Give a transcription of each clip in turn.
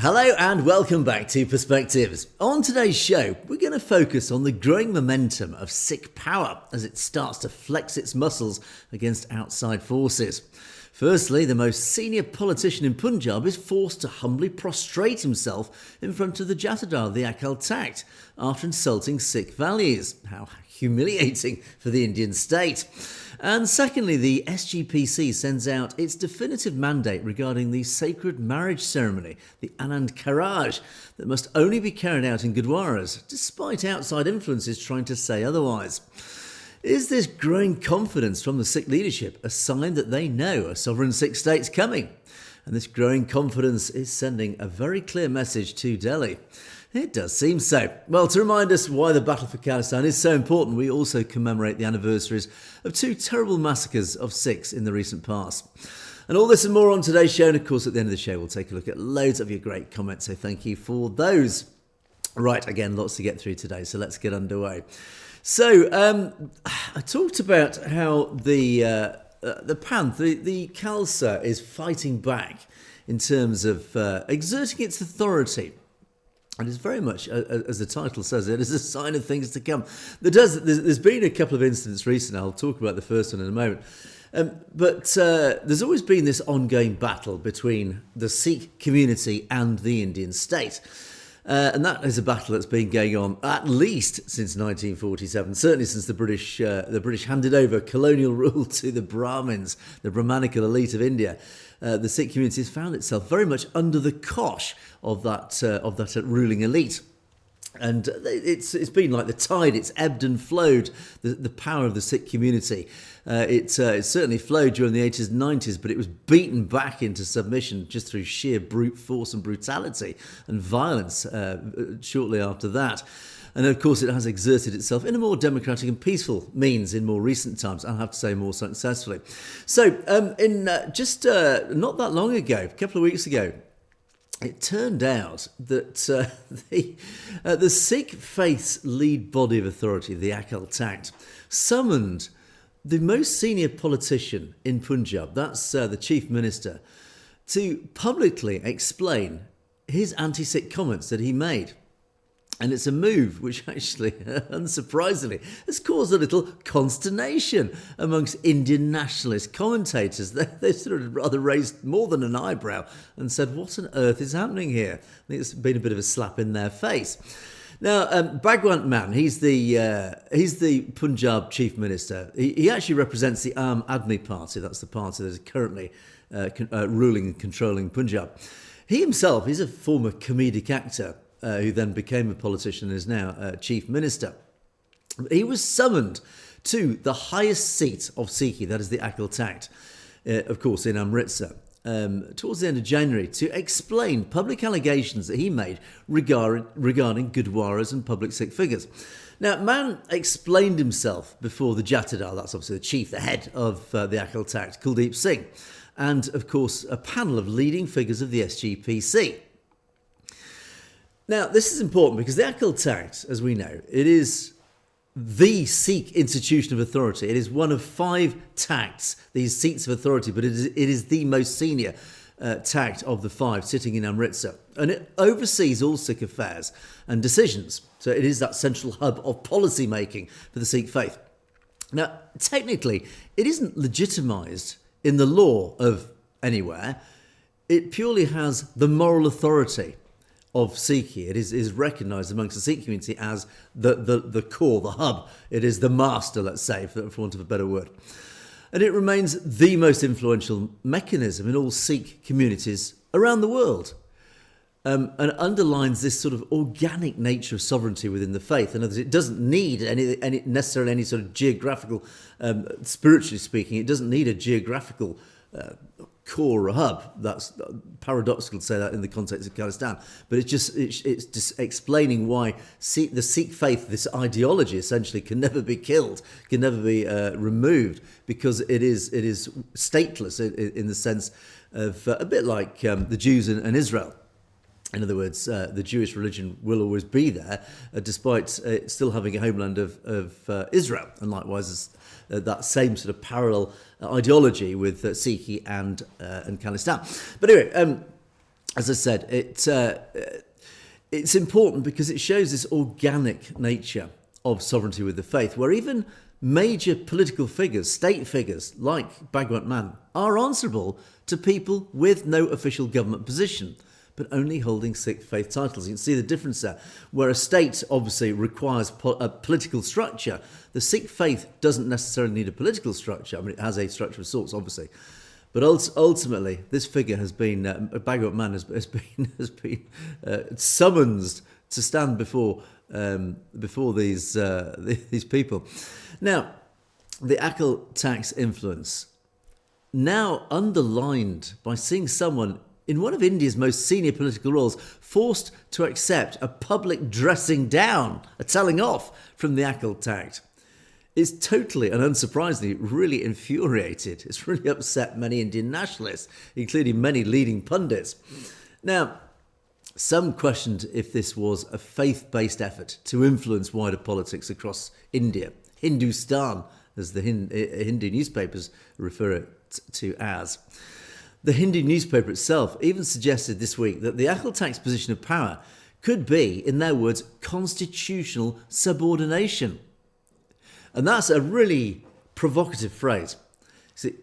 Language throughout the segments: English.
Hello and welcome back to Perspectives. On today's show, we're going to focus on the growing momentum of Sikh power as it starts to flex its muscles against outside forces. Firstly, the most senior politician in Punjab is forced to humbly prostrate himself in front of the Jatadar, the Akal Takht, after insulting Sikh values. How humiliating for the Indian state. And secondly, the SGPC sends out its definitive mandate regarding the sacred marriage ceremony, the Anand Karaj, that must only be carried out in Gurdwaras, despite outside influences trying to say otherwise. Is this growing confidence from the Sikh leadership a sign that they know a sovereign Sikh state's coming? And this growing confidence is sending a very clear message to Delhi. It does seem so. Well, to remind us why the battle for Khalistan is so important, we also commemorate the anniversaries of two terrible massacres of Sikhs in the recent past. And all this and more on today's show. And of course, at the end of the show, we'll take a look at loads of your great comments. So thank you for those. Right, again, lots to get through today. So let's get underway. So I talked about how the Panth, the Khalsa, is fighting back in terms of exerting its authority. And it's very much, as the title says, it is a sign of things to come. There's been a couple of incidents recently. I'll talk about the first one in a moment. But there's always been this ongoing battle between the Sikh community and the Indian state. And that is a battle that's been going on at least since 1947, certainly since the British handed over colonial rule to the Brahmins, the Brahmanical elite of India. The Sikh community has found itself very much under the cosh of that ruling elite. And it's been like the tide, it's ebbed and flowed, the power of the Sikh community. It certainly flowed during the 80s and 90s, but it was beaten back into submission just through sheer brute force and brutality and violence shortly after that. And of course, it has exerted itself in a more democratic and peaceful means in more recent times, I'll have to say more successfully. So in just not that long ago, a couple of weeks ago, it turned out that the Sikh faith's lead body of authority, the Akal Takht, summoned the most senior politician in Punjab, that's the chief minister, to publicly explain his anti-Sikh comments that he made. And it's a move which actually, unsurprisingly, has caused a little consternation amongst Indian nationalist commentators. They sort of rather raised more than an eyebrow and said, what on earth is happening here? I think it's been a bit of a slap in their face. Now, Bhagwant Mann, he's the Punjab chief minister. He actually represents the Aam Aadmi Party. That's the party that is currently ruling and controlling Punjab. He himself is a former comedic actor, who then became a politician and is now chief minister. He was summoned to the highest seat of Sikhi, that is the Akal Takht, of course in Amritsar, towards the end of January, to explain public allegations that he made regarding Gurdwaras and public Sikh figures. Now, Mann explained himself before the Jatadar, that's obviously the chief, the head of the Akal Takht, Kuldeep Singh, and of course a panel of leading figures of the SGPC. Now, this is important because the Akal Takht, as we know, it is the Sikh institution of authority. It is one of 5 Takhts, these seats of authority, but it is the most senior Takht of the 5 sitting in Amritsar. And it oversees all Sikh affairs and decisions. So it is that central hub of policy making for the Sikh faith. Now, technically, it isn't legitimised in the law of anywhere. It purely has the moral authority of Sikhi. It is recognised amongst the Sikh community as the core, the hub. It is the master, let's say, for want of a better word. And it remains the most influential mechanism in all Sikh communities around the world. And underlines this sort of organic nature of sovereignty within the faith. In other words, it doesn't need necessarily any sort of geographical, spiritually speaking, it doesn't need a geographical core or hub. That's paradoxical to say that in the context of Khalistan, but it's just explaining why the Sikh faith, this ideology, essentially can never be killed, can never be removed, because it is stateless in the sense of a bit like the Jews and Israel. In other words, the Jewish religion will always be there, despite still having a homeland of Israel, and likewise that same sort of parallel ideology with Sikhi and Khalistan. But anyway, as I said, it's important because it shows this organic nature of sovereignty with the faith, where even major political figures, state figures like Bhagwant Mann, are answerable to people with no official government position, but only holding Sikh faith titles. You can see the difference there. Where a state obviously requires a political structure, the Sikh faith doesn't necessarily need a political structure. I mean, it has a structure of sorts, obviously. But ultimately, this figure has been, Bhagwant Mann has been summoned to stand before these people. Now, the Akal tax influence, now underlined by seeing someone in one of India's most senior political roles forced to accept a public dressing down, a telling off from the Akal tax, is totally and unsurprisingly really infuriated. It's really upset many Indian nationalists, including many leading pundits. Now, some questioned if this was a faith-based effort to influence wider politics across India, Hindustan, as the Hindu newspapers refer it to as. The Hindu newspaper itself even suggested this week that the Akal tax position of power could be, in their words, constitutional subordination. And that's a really provocative phrase. See,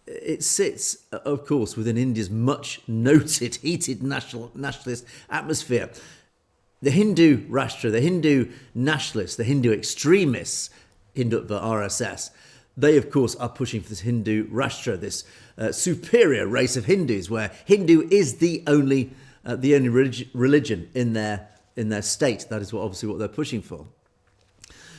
it sits, of course, within India's much noted heated nationalist atmosphere. The Hindu Rashtra, the Hindu nationalists, the Hindu extremists, Hindutva RSS, they, of course, are pushing for this Hindu Rashtra, this superior race of Hindus, where Hindu is the only religion in their state. That is obviously what they're pushing for.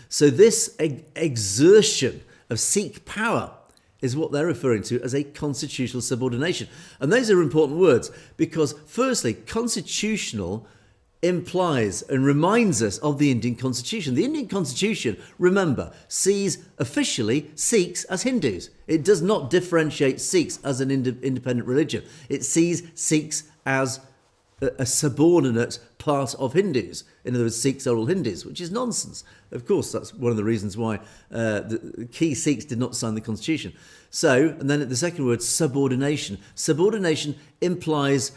So this exertion of Sikh power is what they're referring to as a constitutional subordination. And those are important words because, firstly, constitutional implies and reminds us of the Indian Constitution. The Indian Constitution, remember, sees officially Sikhs as Hindus. It does not differentiate Sikhs as an independent religion. It sees Sikhs as a subordinate part of Hindus. In other words, Sikhs are all Hindus, which is nonsense. Of course, that's one of the reasons why the key Sikhs did not sign the constitution. So, and then the second word, subordination. Subordination implies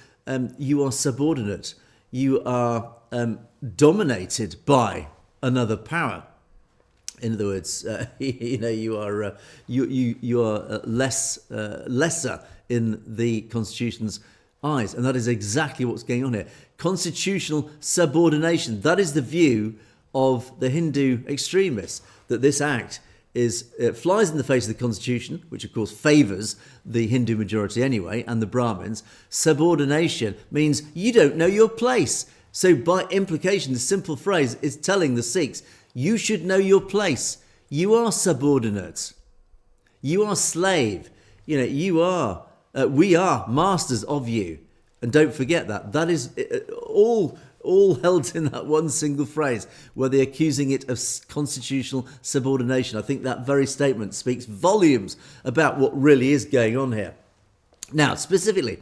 you are subordinate. You are dominated by another power. In other words, you are lesser in the constitution's eyes, and that is exactly what's going on here. Constitutional subordination. That is the view of the Hindu extremists, that this act flies in the face of the constitution, which of course favours the Hindu majority anyway, and the Brahmins. Subordination means you don't know your place. So by implication, the simple phrase is telling the Sikhs, you should know your place. You are subordinate. You are slave. We are masters of you. And don't forget that. That is all held in that one single phrase where they're accusing it of constitutional subordination. I think that very statement speaks volumes about what really is going on here. Now, specifically,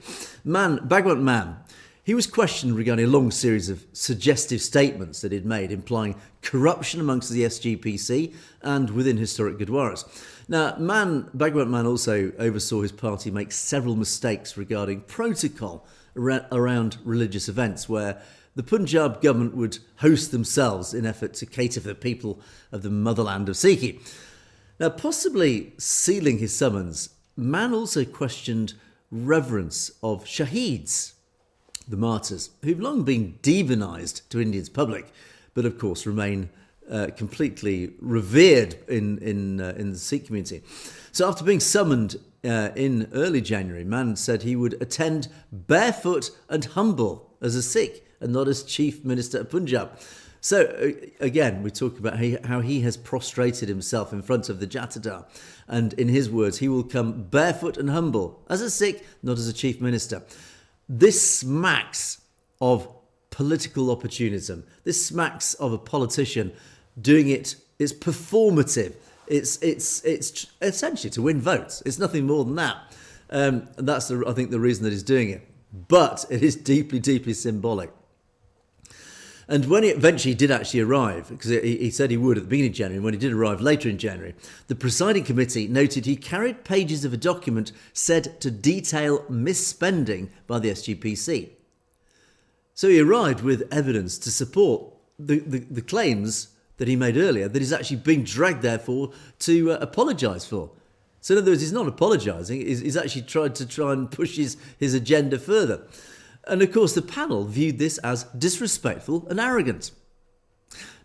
Bhagwant Mann, he was questioned regarding a long series of suggestive statements that he'd made, implying corruption amongst the SGPC and within historic Gurdwaras. Now, Bhagwant Mann also oversaw his party make several mistakes regarding protocol around religious events, where the Punjab government would host themselves in effort to cater for the people of the motherland of Sikhi. Now, possibly sealing his summons, Mann also questioned reverence of shaheeds, the martyrs, who've long been demonised to India's public, but of course remain completely revered in the Sikh community. So after being summoned in early January, Mann said he would attend barefoot and humble as a Sikh and not as Chief Minister of Punjab. So again, we talk about how he has prostrated himself in front of the Jatadar. And in his words, he will come barefoot and humble as a Sikh, not as a Chief Minister. This smacks of political opportunism. This smacks of a politician doing it. It's performative. It's essentially to win votes. It's nothing more than that. And that's, I think, the reason that he's doing it. But it is deeply, deeply symbolic. And when he eventually did actually arrive, because he said he would at the beginning of January, when he did arrive later in January, the presiding committee noted he carried pages of a document said to detail misspending by the SGPC. So he arrived with evidence to support the claims that he made earlier, that he's actually being dragged there to apologise for. So in other words, he's not apologising, he's actually tried and push his agenda further. And of course, the panel viewed this as disrespectful and arrogant.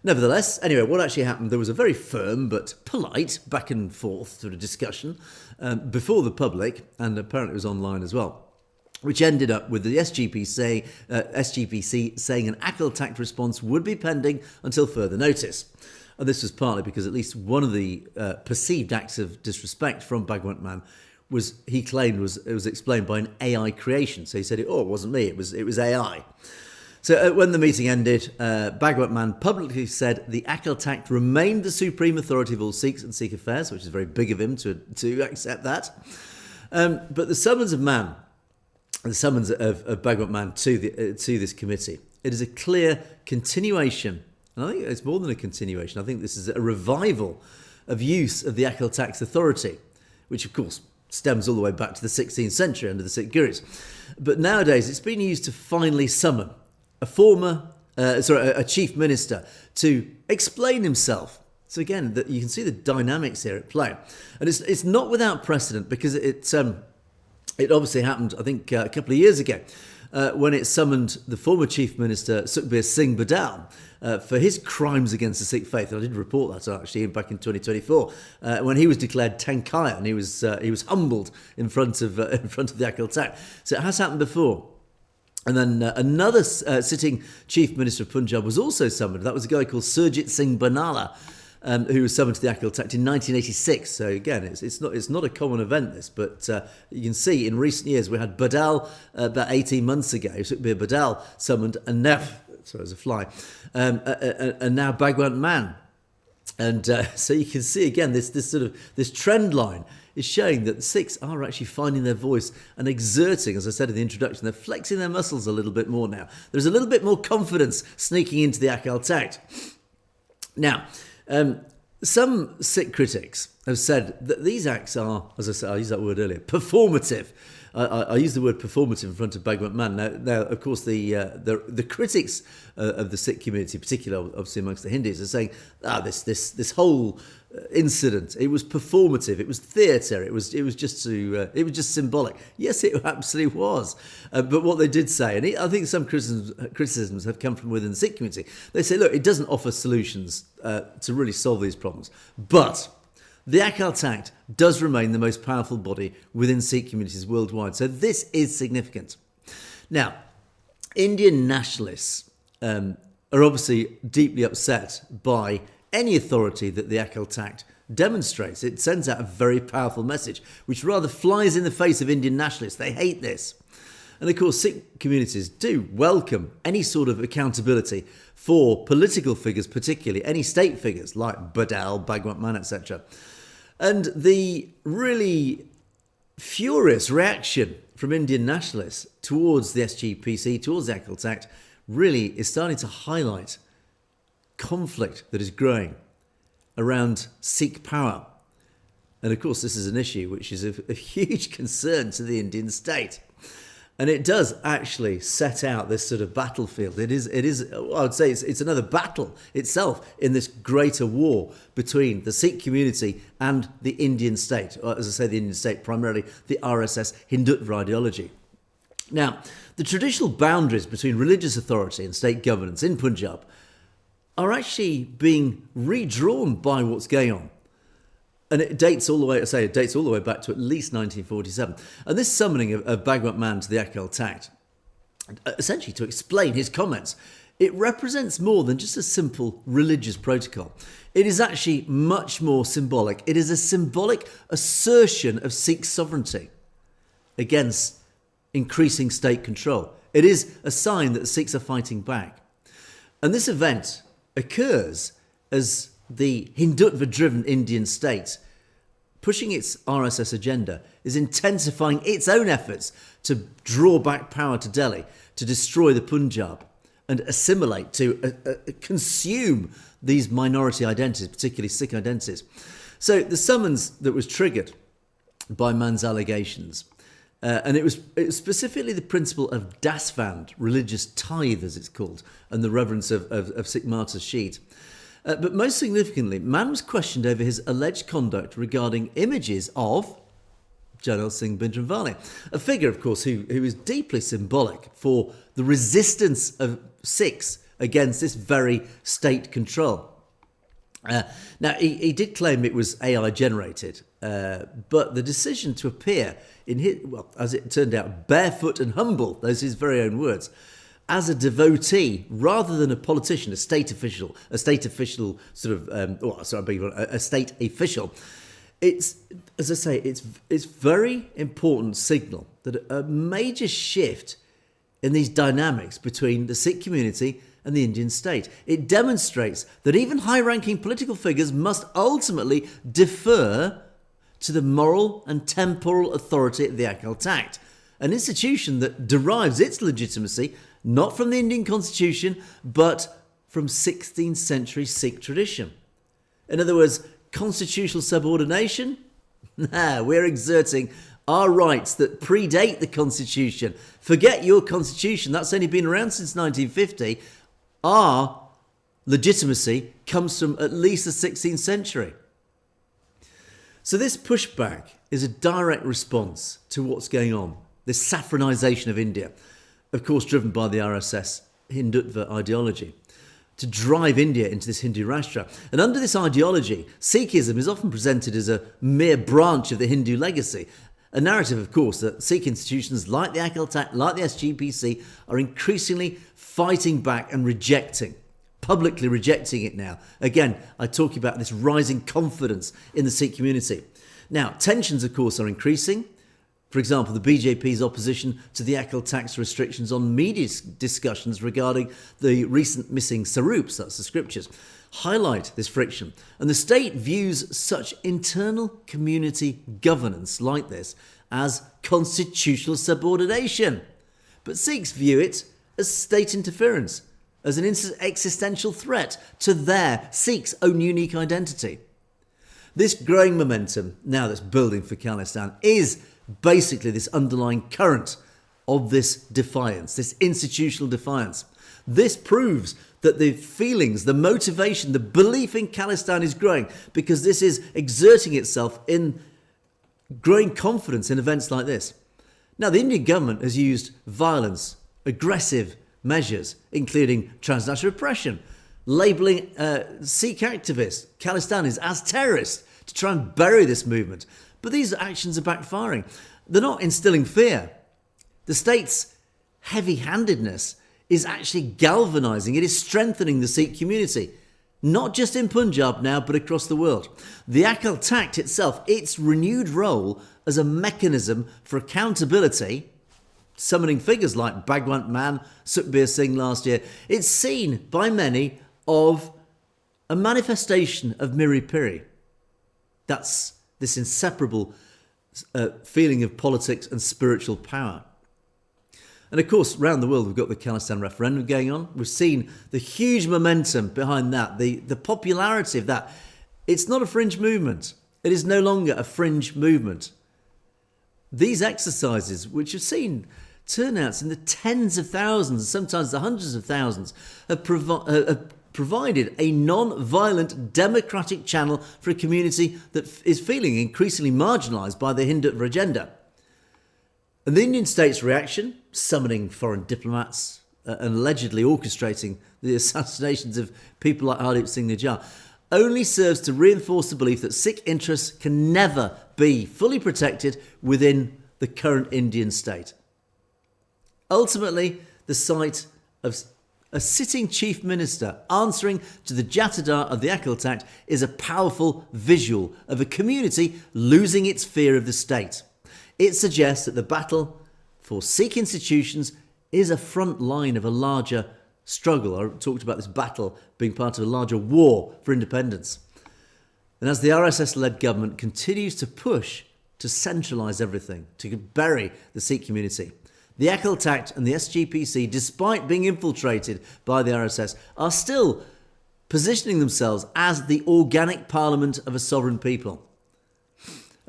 Nevertheless, anyway, what actually happened, there was a very firm but polite back and forth sort of discussion before the public, and apparently it was online as well, which ended up with the SGPC saying an ACL-TACT response would be pending until further notice. And this was partly because at least one of the perceived acts of disrespect from Bhagwant Mann he claimed was explained by an AI creation. So he said, it wasn't me, it was AI. So when the meeting ended, Bhagwant Mann publicly said the ACL-TACT remained the supreme authority of all Sikhs and Sikh affairs, which is very big of him to accept that. But the summons of Mann, the summons of Bhagwant Mann to this committee, it is a clear continuation, and I think it's more than a continuation, I think this is a revival of use of the ACL-TACT authority, which of course stems all the way back to the 16th century under the Sikh Gurus. But nowadays it's been used to finally summon a chief minister to explain himself. So again, you can see the dynamics here at play. And it's not without precedent, because it obviously happened, I think, a couple of years ago, when it summoned the former Chief Minister, Sukhbir Singh Badal, for his crimes against the Sikh faith. And I did report that actually back in 2024, when he was declared Tenkaya, and he was humbled in front of the ACL-TACT. So it has happened before. And then another sitting Chief Minister of Punjab was also summoned. That was a guy called Surjit Singh Banala, who was summoned to the ACL-TACT in 1986. So again, it's not a common event, this, but you can see in recent years we had Badal about 18 months ago, Sukhbir Badal summoned, and now, sorry, there's a fly, and now Bhagwant Mann. And so you can see again this trend line is showing that the Sikhs are actually finding their voice and exerting, as I said in the introduction, they're flexing their muscles a little bit more now. There's a little bit more confidence sneaking into the ACL-TACT. Now, some Sikh critics have said that these acts are, as I said, I used that word earlier, performative. I used the word performative in front of Bhagwant Mann. Now, of course, the critics of the Sikh community, particularly obviously amongst the Hindus, are saying, this whole incident, it was performative, it was theatre, it was just symbolic. Yes, it absolutely was. But what they did say, and I think some criticisms have come from within the Sikh community, they say, look, it doesn't offer solutions to really solve these problems, but the ACL-TACT does remain the most powerful body within Sikh communities worldwide. So this is significant. Now, Indian nationalists are obviously deeply upset by any authority that the ACL-TACT demonstrates. It sends out a very powerful message, which rather flies in the face of Indian nationalists. They hate this. And of course, Sikh communities do welcome any sort of accountability for political figures, particularly any state figures like Badal, Bhagwant Mann, etc. And the really furious reaction from Indian nationalists towards the SGPC, towards the ACL-TACT, really is starting to highlight conflict that is growing around Sikh power. And of course, this is an issue which is a huge concern to the Indian state. And it does actually set out this sort of battlefield. It is. I would say it's another battle itself in this greater war between the Sikh community and the Indian state. Or, as I say, the Indian state, primarily the RSS Hindutva ideology. Now, the traditional boundaries between religious authority and state governance in Punjab are actually being redrawn by what's going on. And it dates all the way back to at least 1947. And this summoning of Bhagwant Mann to the ACL-TACT, essentially to explain his comments, it represents more than just a simple religious protocol. It is actually much more symbolic. It is a symbolic assertion of Sikh sovereignty against increasing state control. It is a sign that the Sikhs are fighting back. And this event occurs as the Hindutva-driven Indian state, pushing its RSS agenda, is intensifying its own efforts to draw back power to Delhi, to destroy the Punjab and assimilate, to consume these minority identities, particularly Sikh identities. So the summons that was triggered by Mann's allegations And it was specifically the principle of dasvand, religious tithe as it's called, and the reverence of Sikh martyrs' sheet. But most significantly, Mann was questioned over his alleged conduct regarding images of Janel Singh Bhindranwale, a figure, of course, who is deeply symbolic for the resistance of Sikhs against this very state control. Now, he did claim it was AI generated, but the decision to appear in his, well, as it turned out, barefoot and humble, those are his very own words, as a devotee rather than a politician, a state official sort of, a state official. It's, as I say, it's very important signal that a major shift in these dynamics between the Sikh community and the Indian state. It demonstrates that even high-ranking political figures must ultimately defer to the moral and temporal authority of the Akal Takht, an institution that derives its legitimacy not from the Indian constitution, but from 16th century Sikh tradition. In other words, constitutional subordination? Nah, we're exerting our rights that predate the constitution. Forget your constitution, that's only been around since 1950. Our legitimacy comes from at least the 16th century. So this pushback is a direct response to what's going on, this saffronization of India, of course driven by the RSS Hindutva ideology, to drive India into this Hindu Rashtra. And under this ideology, Sikhism is often presented as a mere branch of the Hindu legacy, a narrative, of course, that Sikh institutions like the Akal Takht, like the SGPC, are increasingly fighting back and publicly rejecting it now. Again, I talk about this rising confidence in the Sikh community. Now, tensions, of course, are increasing. For example, the BJP's opposition to the Akal Takht's restrictions on media discussions regarding the recent missing sarups, that's the scriptures, highlight this friction. And the state views such internal community governance like this as constitutional subordination. But Sikhs view it as state interference, as an existential threat to their Sikhs' own unique identity. This growing momentum now that's building for Khalistan is basically this underlying current of this defiance, this institutional defiance. This proves that the feelings, the motivation, the belief in Khalistan is growing because this is exerting itself in growing confidence in events like this. Now, the Indian government has used violence, aggressive measures, including transnational repression, labelling Sikh activists, Khalistanis, as terrorists to try and bury this movement. But these actions are backfiring. They're not instilling fear. The state's heavy-handedness is actually galvanising, it is strengthening the Sikh community, not just in Punjab now, but across the world. The Akal Takht itself, its renewed role as a mechanism for accountability, summoning figures like Bhagwant Mann, Sukhbir Singh last year, it's seen by many of a manifestation of Miri Piri. That's this inseparable feeling of politics and spiritual power. And of course, around the world, we've got the Khalistan referendum going on. We've seen the huge momentum behind that, the popularity of that. It's not a fringe movement. It is no longer a fringe movement. These exercises, which have seen turnouts in the tens of thousands, sometimes the hundreds of thousands, have provided a non-violent democratic channel for a community that is feeling increasingly marginalised by the Hindutva agenda. And the Indian state's reaction, summoning foreign diplomats and allegedly orchestrating the assassinations of people like Hardeep Singh Nijjar, only serves to reinforce the belief that Sikh interests can never be fully protected within the current Indian state. Ultimately, the sight of a sitting chief minister answering to the Jatadar of the Akal Takht is a powerful visual of a community losing its fear of the state. It suggests that the battle for Sikh institutions is a front line of a larger struggle. I talked about this battle being part of a larger war for independence. And as the RSS-led government continues to push to centralise everything, to bury the Sikh community, the Akal Takht and the SGPC, despite being infiltrated by the RSS, are still positioning themselves as the organic parliament of a sovereign people.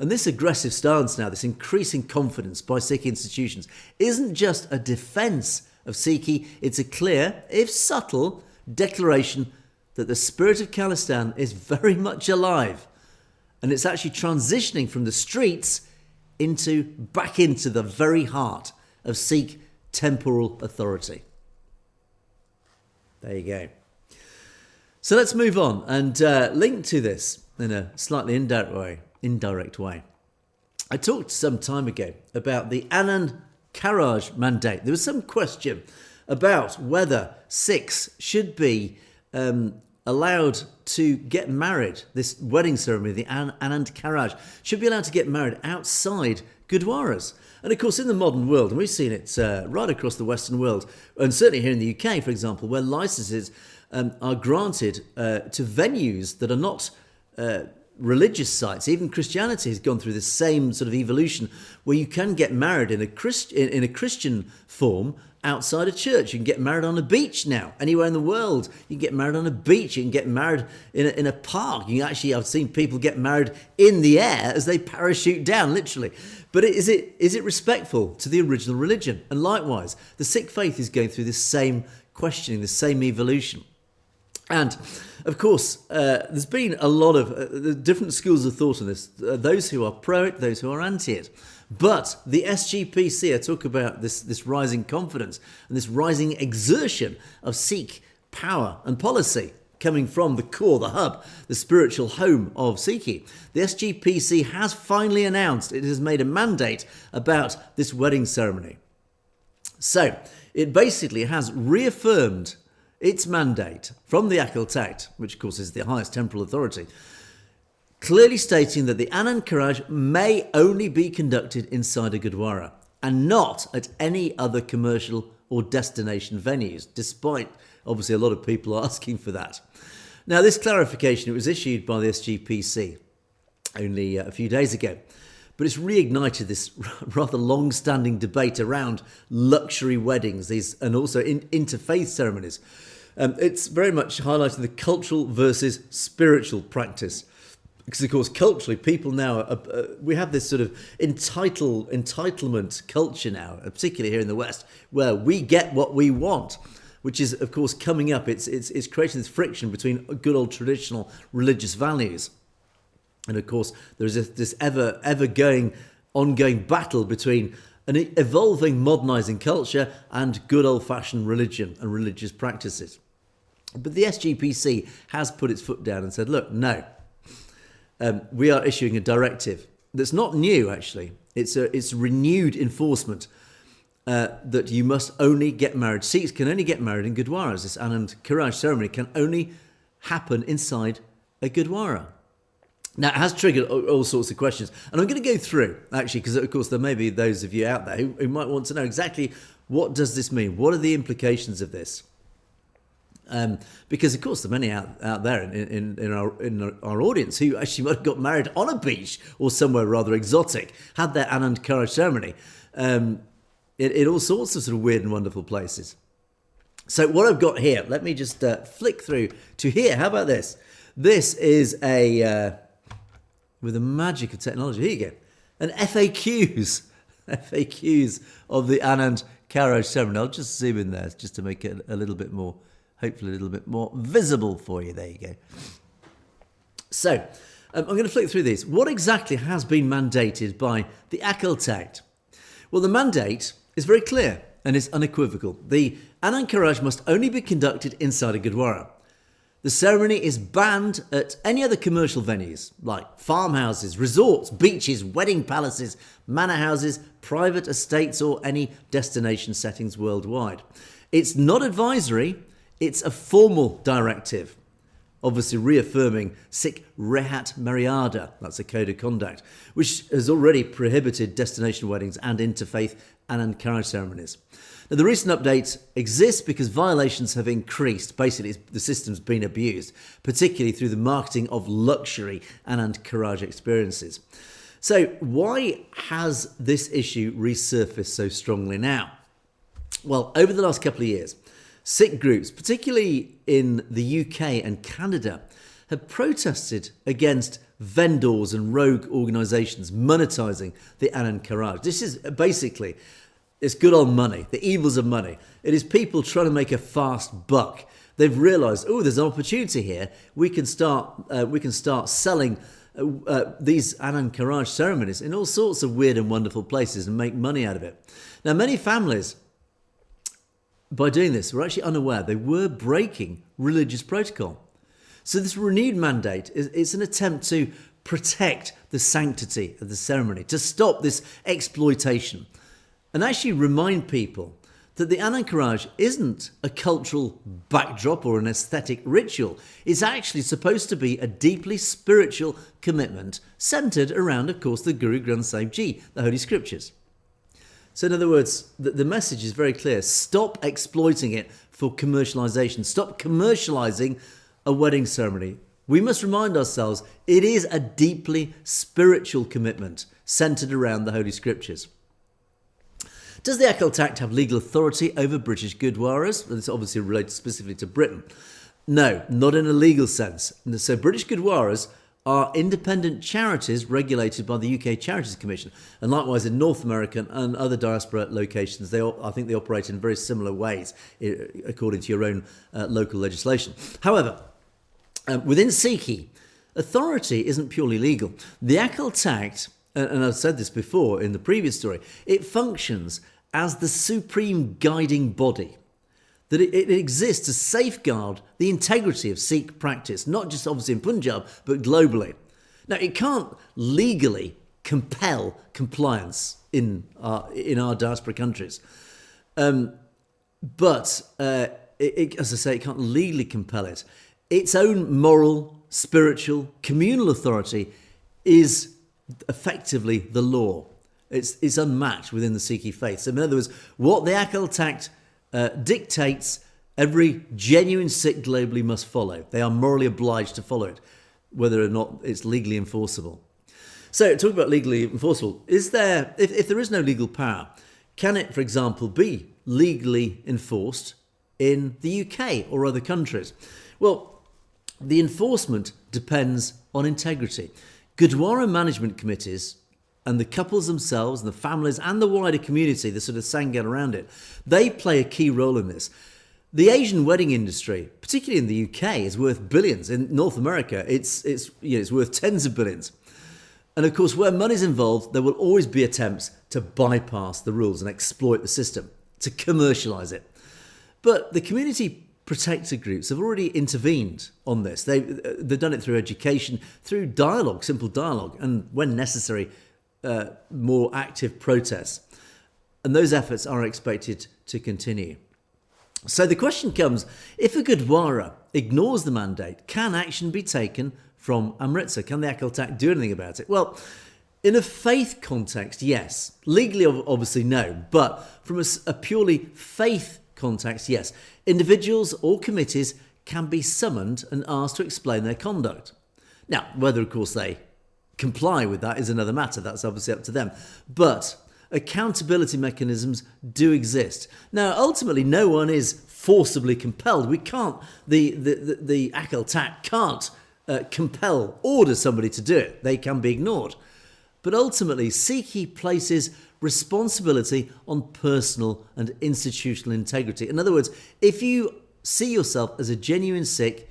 And this aggressive stance now, this increasing confidence by Sikh institutions, isn't just a defence of Sikhi, it's a clear, if subtle, declaration that the spirit of Khalistan is very much alive. And it's actually transitioning from the streets back into the very heart of Sikh temporal authority. There you go. So let's move on and link to this in a slightly indirect way. I talked some time ago about the Anand Karaj mandate. There was some question about whether Sikhs should be allowed to get married. This wedding ceremony, the Anand Karaj, should be allowed to get married outside Gurdwaras. And of course, in the modern world, and we've seen it right across the Western world, and certainly here in the UK, for example, where licenses are granted to venues that are not religious sites. Even Christianity has gone through the same sort of evolution, where you can get married in a Christian form outside a church. You can get married on a beach now. Anywhere in the world, you can get married on a beach. You can get married in a park. I've seen people get married in the air as they parachute down, literally. But is it respectful to the original religion? And likewise, the Sikh faith is going through the same questioning, the same evolution. And of course, there's been a lot of different schools of thought on this. Those who are pro it, those who are anti it. But the SGPC, I talk about this rising confidence and this rising exertion of Sikh power and policy coming from the core, the hub, the spiritual home of Sikhi. The SGPC has finally announced it has made a mandate about this wedding ceremony. So it basically has reaffirmed its mandate from the Akal Takht, which of course is the highest temporal authority, clearly stating that the Anand Karaj may only be conducted inside a Gurdwara and not at any other commercial or destination venues, despite obviously a lot of people asking for that. Now, this clarification, it was issued by the SGPC only a few days ago, but it's reignited this rather long-standing debate around luxury weddings and also interfaith ceremonies. It's very much highlighting the cultural versus spiritual practice. Because, of course, culturally, people now, we have this sort of entitlement culture now, particularly here in the West, where we get what we want, which is, of course, coming up. It's creating this friction between good old traditional religious values. And, of course, there's this ever-going, ongoing battle between an evolving, modernising culture and good old-fashioned religion and religious practices. But the SGPC has put its foot down and said, look, no. We are issuing a directive that's not new, actually. It's renewed enforcement that you must only get married. Sikhs can only get married in Gurdwaras. This Anand Karaj ceremony can only happen inside a Gurdwara. Now, it has triggered all sorts of questions. And I'm going to go through, actually, because, of course, there may be those of you out there who might want to know exactly what does this mean? What are the implications of this? Because, of course, there are many out there in our audience who actually might have got married on a beach or somewhere rather exotic, had their Anand Karaj ceremony in all sorts of sort of weird and wonderful places. So what I've got here, let me just flick through to here. How about this? This is with the magic of technology. Here you go. An FAQs of the Anand Karaj ceremony. I'll just zoom in there just to make it a little bit more, hopefully a little bit more visible for you. There you go. So I'm going to flick through these. What exactly has been mandated by the Akal Takht? Well, the mandate is very clear and is unequivocal. The Anand Karaj must only be conducted inside a Gurdwara. The ceremony is banned at any other commercial venues like farmhouses, resorts, beaches, wedding palaces, manor houses, private estates or any destination settings worldwide. It's not advisory, it's a formal directive, obviously reaffirming Sikh Rehat Maryada, that's a code of conduct, which has already prohibited destination weddings and interfaith Anand Karaj ceremonies. Now, the recent update exists because violations have increased. Basically, the system's been abused, particularly through the marketing of luxury Anand Karaj experiences. So why has this issue resurfaced so strongly now? Well, over the last couple of years, Sikh groups, particularly in the UK and Canada, had protested against vendors and rogue organisations monetising the Anand Karaj. This is basically, it's good old money, the evils of money. It is people trying to make a fast buck. They've realised, oh, there's an opportunity here. We can start selling these Anand Karaj ceremonies in all sorts of weird and wonderful places and make money out of it. Now, many families, by doing this, were actually unaware they were breaking religious protocol. So this renewed mandate is an attempt to protect the sanctity of the ceremony, to stop this exploitation, and actually remind people that the Anand Karaj isn't a cultural backdrop or an aesthetic ritual. It's actually supposed to be a deeply spiritual commitment centred around, of course, the Guru Granth Sahib Ji, the Holy Scriptures. So in other words, the message is very clear. Stop exploiting it for commercialisation. Stop commercialising a wedding ceremony. We must remind ourselves it is a deeply spiritual commitment centred around the Holy Scriptures. Does the Akal Takht have legal authority over British Gurdwaras? This obviously relates specifically to Britain. No, not in a legal sense. So British Gurdwaras are independent charities regulated by the UK Charities Commission. And likewise in North America and other diaspora locations, I think they operate in very similar ways according to your own local legislation. However, within Sikhi, authority isn't purely legal. The Akal Takht, and I've said this before in the previous story, it functions as the supreme guiding body. That it exists to safeguard the integrity of Sikh practice, not just obviously in Punjab, but globally. Now, it can't legally compel compliance in our diaspora countries. But as I say, it can't legally compel it. Its own moral, spiritual, communal authority is effectively the law. It's unmatched within the Sikh faith. So in other words, what the Akal Takht dictates, every genuine Sikh globally must follow. They are morally obliged to follow it, whether or not it's legally enforceable. So talking about legally enforceable, if there is no legal power, can it, for example, be legally enforced in the UK or other countries? Well, the enforcement depends on integrity. Gurdwara management committees and the couples themselves and the families and the wider community, the sort of Sangha around it, they play a key role in this. The Asian wedding industry, particularly in the UK, is worth billions. In North America, it's worth tens of billions. And of course, where money's involved, there will always be attempts to bypass the rules and exploit the system, to commercialise it. But the community protector groups have already intervened on this. They've done it through education, through dialogue, simple dialogue, and when necessary, more active protests. And those efforts are expected to continue. So the question comes, if a Gurdwara ignores the mandate, can action be taken from Amritsar? Can the Akal Takht do anything about it? Well, in a faith context, yes. Legally, obviously, no. But from a purely faith context, yes. Individuals or committees can be summoned and asked to explain their conduct. Now, whether, of course, they comply with that is another matter. That's obviously up to them. But accountability mechanisms do exist. Now, ultimately, no one is forcibly compelled. We can't, the Akal Takht can't order somebody to do it. They can be ignored. But ultimately, Sikhi places responsibility on personal and institutional integrity. In other words, if you see yourself as a genuine Sikh,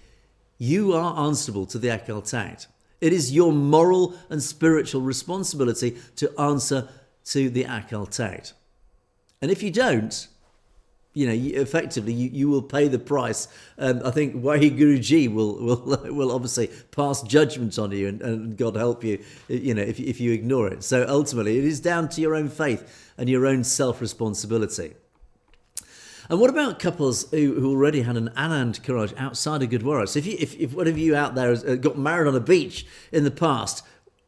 you are answerable to the Akal Takht. It is your moral and spiritual responsibility to answer to the Akal Takht. And if you don't, effectively you will pay the price. I think Waheguru Ji will obviously pass judgment on you, and God help you, if you ignore it. So ultimately, it is down to your own faith and your own self-responsibility. And what about couples who already had an Anand Karaj outside of Gurdwara? So if one of you out there has got married on a beach in the past,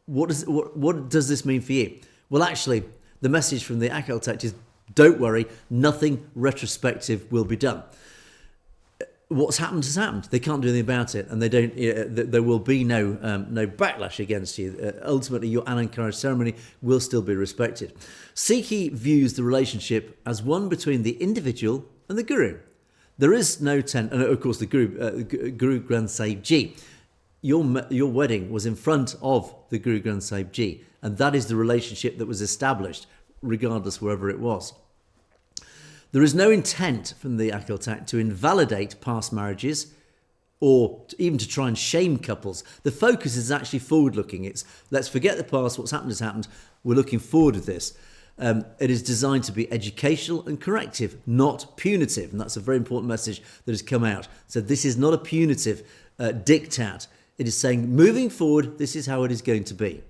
what does this mean for you? Well, actually, the message from the Akal Takht is, don't worry, nothing retrospective will be done. What's happened has happened. They can't do anything about it, and they don't. There will be no backlash against you. Ultimately, your Anand Karaj ceremony will still be respected. Sikhi views the relationship as one between the individual and the Guru. There is no and of course the Guru Granth Sahib Ji. your wedding was in front of the Guru Granth Sahib Ji, and that is the relationship that was established, regardless wherever it was. There is no intent from the Akal Takht to invalidate past marriages or even to try and shame couples. The focus is actually forward-looking. It's let's forget the past, what's happened has happened, we're looking forward with this. It is designed to be educational and corrective, not punitive, and that's a very important message that has come out. So this is not a punitive diktat. It is saying, moving forward, this is how it is going to be.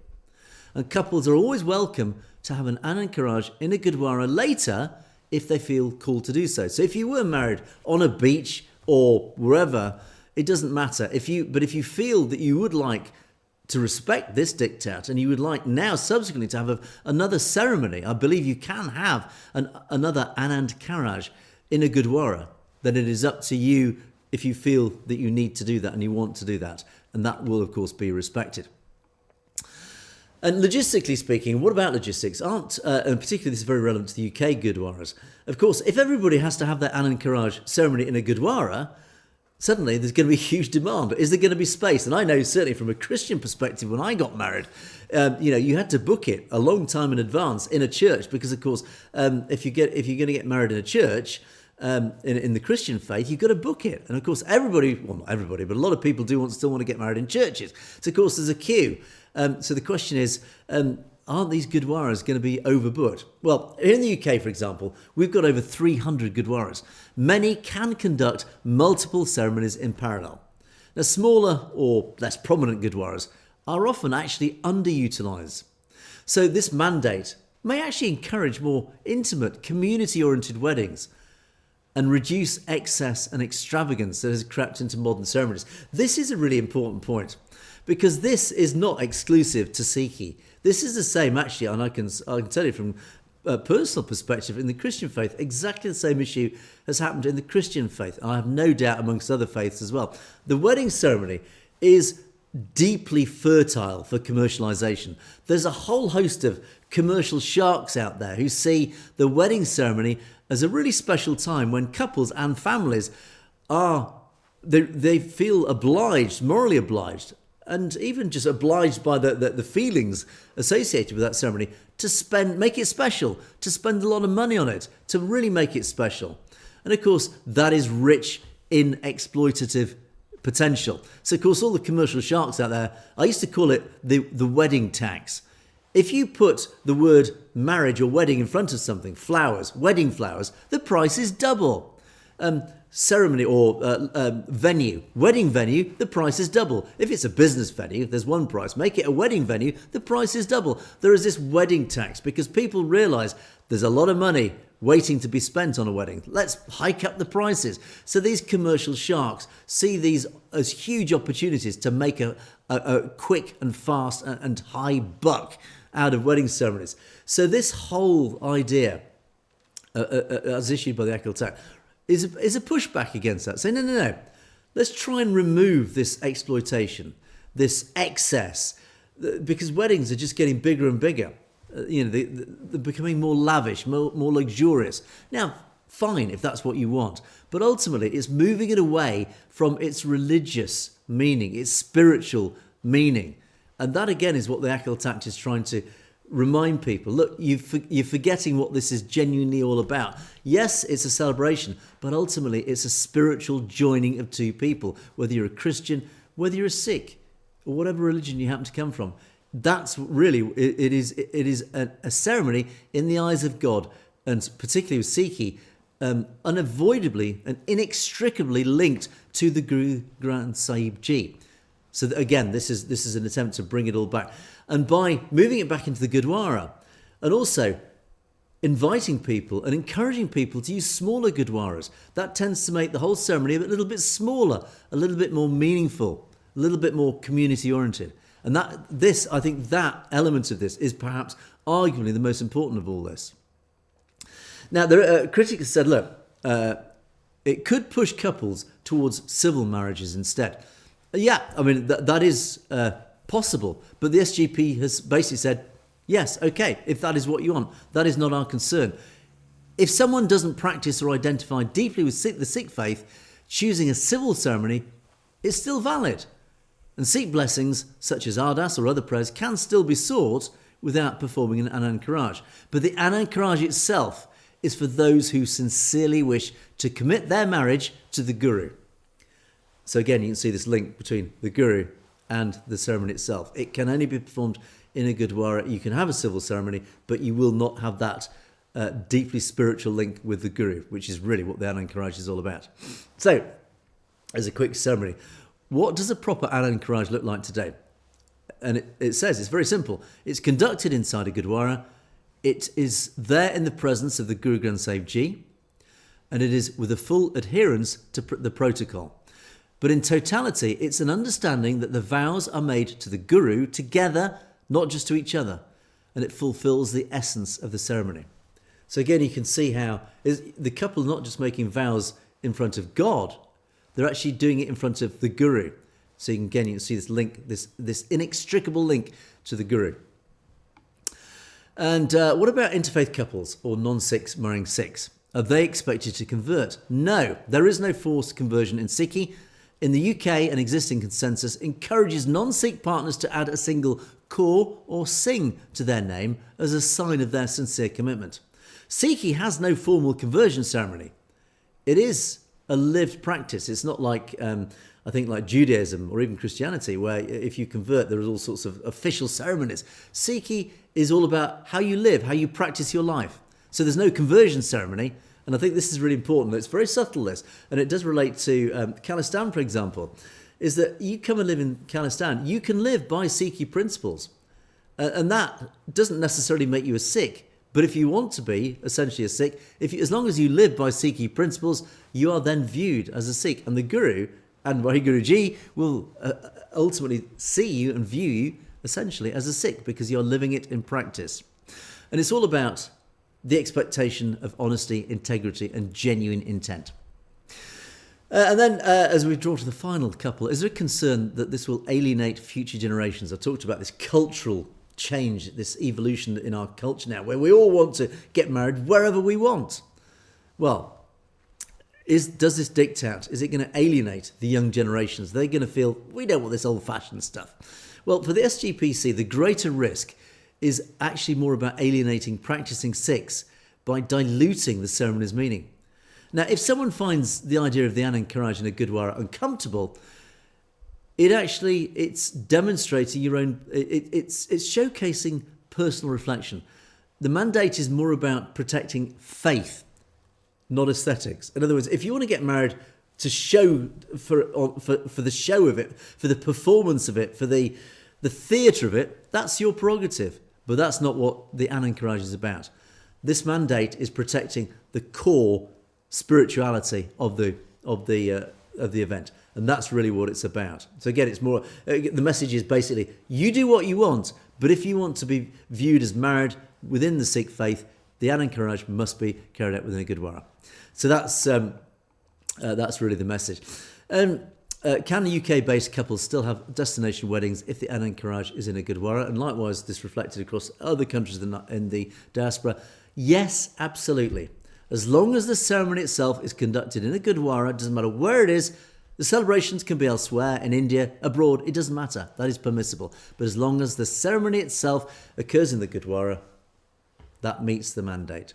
And couples are always welcome to have an Anand Karaj in a Gurdwara later if they feel called to do so. So if you were married on a beach or wherever, it doesn't matter. But if you feel that you would like to respect this diktat and you would like now subsequently to have another ceremony, I believe you can have another Anand Karaj in a Gurdwara, then it is up to you if you feel that you need to do that and you want to do that. And that will, of course, be respected. And logistically speaking, what about logistics? And particularly this is very relevant to the UK Gurdwaras. Of course, if everybody has to have their Anand Karaj ceremony in a Gurdwara, suddenly there's going to be huge demand. Is there going to be space? And I know certainly from a Christian perspective, when I got married, you had to book it a long time in advance in a church because, of course, if you're going to get married in a church, in the Christian faith, you've got to book it. And of course, not everybody, but a lot of people still want to get married in churches. So of course, there's a queue. So the question is, aren't these Gurdwaras going to be overbooked? Well, here in the UK, for example, we've got over 300 Gurdwaras. Many can conduct multiple ceremonies in parallel. Now, smaller or less prominent Gurdwaras are often actually underutilised. So this mandate may actually encourage more intimate, community-oriented weddings and reduce excess and extravagance that has crept into modern ceremonies. This is a really important point because this is not exclusive to Sikhi. This is the same, actually, and I can tell you from a personal perspective, in the Christian faith, exactly the same issue has happened in the Christian faith. I have no doubt amongst other faiths as well. The wedding ceremony is deeply fertile for commercialisation. There's a whole host of commercial sharks out there who see the wedding ceremony as a really special time when couples and families they feel obliged, morally obliged, and even just obliged by the feelings associated with that ceremony to make it special, to spend a lot of money on it, to really make it special. And of course, that is rich in exploitative potential. So of course, all the commercial sharks out there, I used to call it the wedding tax. If you put the word marriage or wedding in front of something, flowers, wedding flowers, the price is double. Ceremony or venue, wedding venue, the price is double. If it's a business venue, there's one price. Make it a wedding venue, the price is double. There is this wedding tax because people realise there's a lot of money waiting to be spent on a wedding. Let's hike up the prices. So these commercial sharks see these as huge opportunities to make a quick and fast and high buck out of wedding ceremonies. So this whole idea, as issued by the Akal Takht, is a pushback against that. Say, no. Let's try and remove this exploitation, this excess, because weddings are just getting bigger and bigger. They're becoming more lavish, more luxurious. Now, fine if that's what you want, but ultimately it's moving it away from its religious meaning, its spiritual meaning. And that again is what the Akal Takht is trying to remind people. Look, you're forgetting what this is genuinely all about. Yes, it's a celebration, but ultimately it's a spiritual joining of two people, whether you're a Christian, whether you're a Sikh, or whatever religion you happen to come from. That's really, it is a ceremony in the eyes of God, and particularly with Sikhi, unavoidably and inextricably linked to the Guru Granth Sahib Ji. So that, again, this is an attempt to bring it all back. And by moving it back into the Gurdwara, and also inviting people and encouraging people to use smaller Gurdwaras, that tends to make the whole ceremony a little bit smaller, a little bit more meaningful, a little bit more community-oriented. And I think that element of this is perhaps arguably the most important of all this. Now, there are critics have said, look, it could push couples towards civil marriages instead. Yeah, I mean, that is possible. But the SGP has basically said, yes, okay, if that is what you want, that is not our concern. If someone doesn't practice or identify deeply with the Sikh faith, choosing a civil ceremony is still valid. And Sikh blessings, such as Ardas or other prayers, can still be sought without performing an Anand Karaj. But the Anand Karaj itself is for those who sincerely wish to commit their marriage to the Guru. So again, you can see this link between the Guru and the ceremony itself. It can only be performed in a Gurdwara. You can have a civil ceremony, but you will not have that deeply spiritual link with the Guru, which is really what the Anand Karaj is all about. So, as a quick summary, what does a proper Anand Karaj look like today? And it says, it's very simple. It's conducted inside a Gurdwara. It is there in the presence of the Guru Granth Sahib Ji, and it is with a full adherence to the protocol. But in totality, it's an understanding that the vows are made to the Guru together, not just to each other, and it fulfills the essence of the ceremony. So again, you can see how the couple are not just making vows in front of God, they're actually doing it in front of the Guru. So you can see this link, this inextricable link to the Guru. And what about interfaith couples or non-Sikhs marrying Sikhs? Are they expected to convert? No, there is no forced conversion in Sikhi. In the UK, an existing consensus encourages non-Sikh partners to add a single kaur or singh to their name as a sign of their sincere commitment. Sikhi has no formal conversion ceremony. It is a lived practice. It's not like, I think, like Judaism or even Christianity, where if you convert, there are all sorts of official ceremonies. Sikhi is all about how you live, how you practice your life. So there's no conversion ceremony. And I think this is really important. It's very subtle, this. And it does relate to Khalistan, for example, is that you come and live in Khalistan, you can live by Sikhi principles. And that doesn't necessarily make you a Sikh. But if you want to be essentially a Sikh, as long as you live by Sikhi principles, you are then viewed as a Sikh. And the Guru and Vaheguru will ultimately see you and view you essentially as a Sikh because you're living it in practice. And it's all about the expectation of honesty, integrity, and genuine intent. And then, as we draw to the final couple, is there a concern that this will alienate future generations? I talked about this cultural change, this evolution in our culture now, where we all want to get married wherever we want. Well, does this dictate? Is it going to alienate the young generations? They're going to feel, we don't want this old-fashioned stuff. Well, for the SGPC, the greater risk is actually more about alienating practicing Sikhs by diluting the ceremony's meaning. Now, if someone finds the idea of the Anand Karaj in a Gurdwara uncomfortable, it's demonstrating your own, it's showcasing personal reflection. The mandate is more about protecting faith, not aesthetics. In other words, if you want to get married to show for the show of it, for the performance of it, for the theatre of it, that's your prerogative. But that's not what the Anand Karaj is about. This mandate is protecting the core spirituality of the event, and that's really what it's about. So again, it's more. The message is basically: you do what you want, but if you want to be viewed as married within the Sikh faith, the Anand Karaj must be carried out within a Gurdwara. So that's really the message. Can UK-based couples still have destination weddings if the Anand Karaj is in a Gurdwara? And likewise, this reflected across other countries in the diaspora. Yes, absolutely. As long as the ceremony itself is conducted in a Gurdwara, it doesn't matter where it is, the celebrations can be elsewhere, in India, abroad, it doesn't matter. That is permissible. But as long as the ceremony itself occurs in the Gurdwara, that meets the mandate.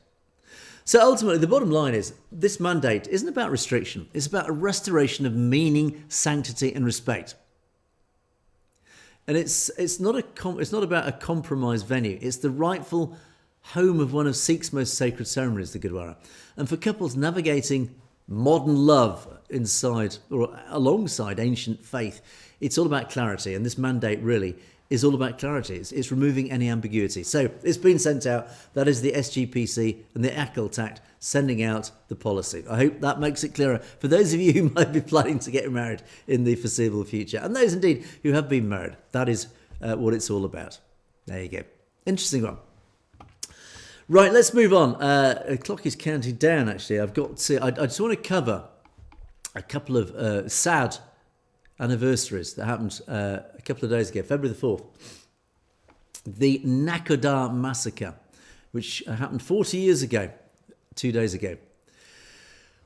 So ultimately, the bottom line is this mandate isn't about restriction. It's about a restoration of meaning, sanctity, and respect. And it's not about a compromised venue. It's the rightful home of one of Sikh's most sacred ceremonies, the Gurdwara. And for couples navigating modern love inside or alongside ancient faith, it's all about clarity. And this mandate really is all about clarity. It's removing any ambiguity. So it's been sent out. That is the SGPC and the ACLT Act sending out the policy. I hope that makes it clearer for those of you who might be planning to get married in the foreseeable future. And those indeed who have been married. That is what it's all about. There you go. Interesting one. Right, let's move on. The clock is counting down, actually. I just want to cover a couple of sad anniversaries that happened a couple of days ago, February the 4th. The Nakodar Massacre, which happened 40 years ago, 2 days ago.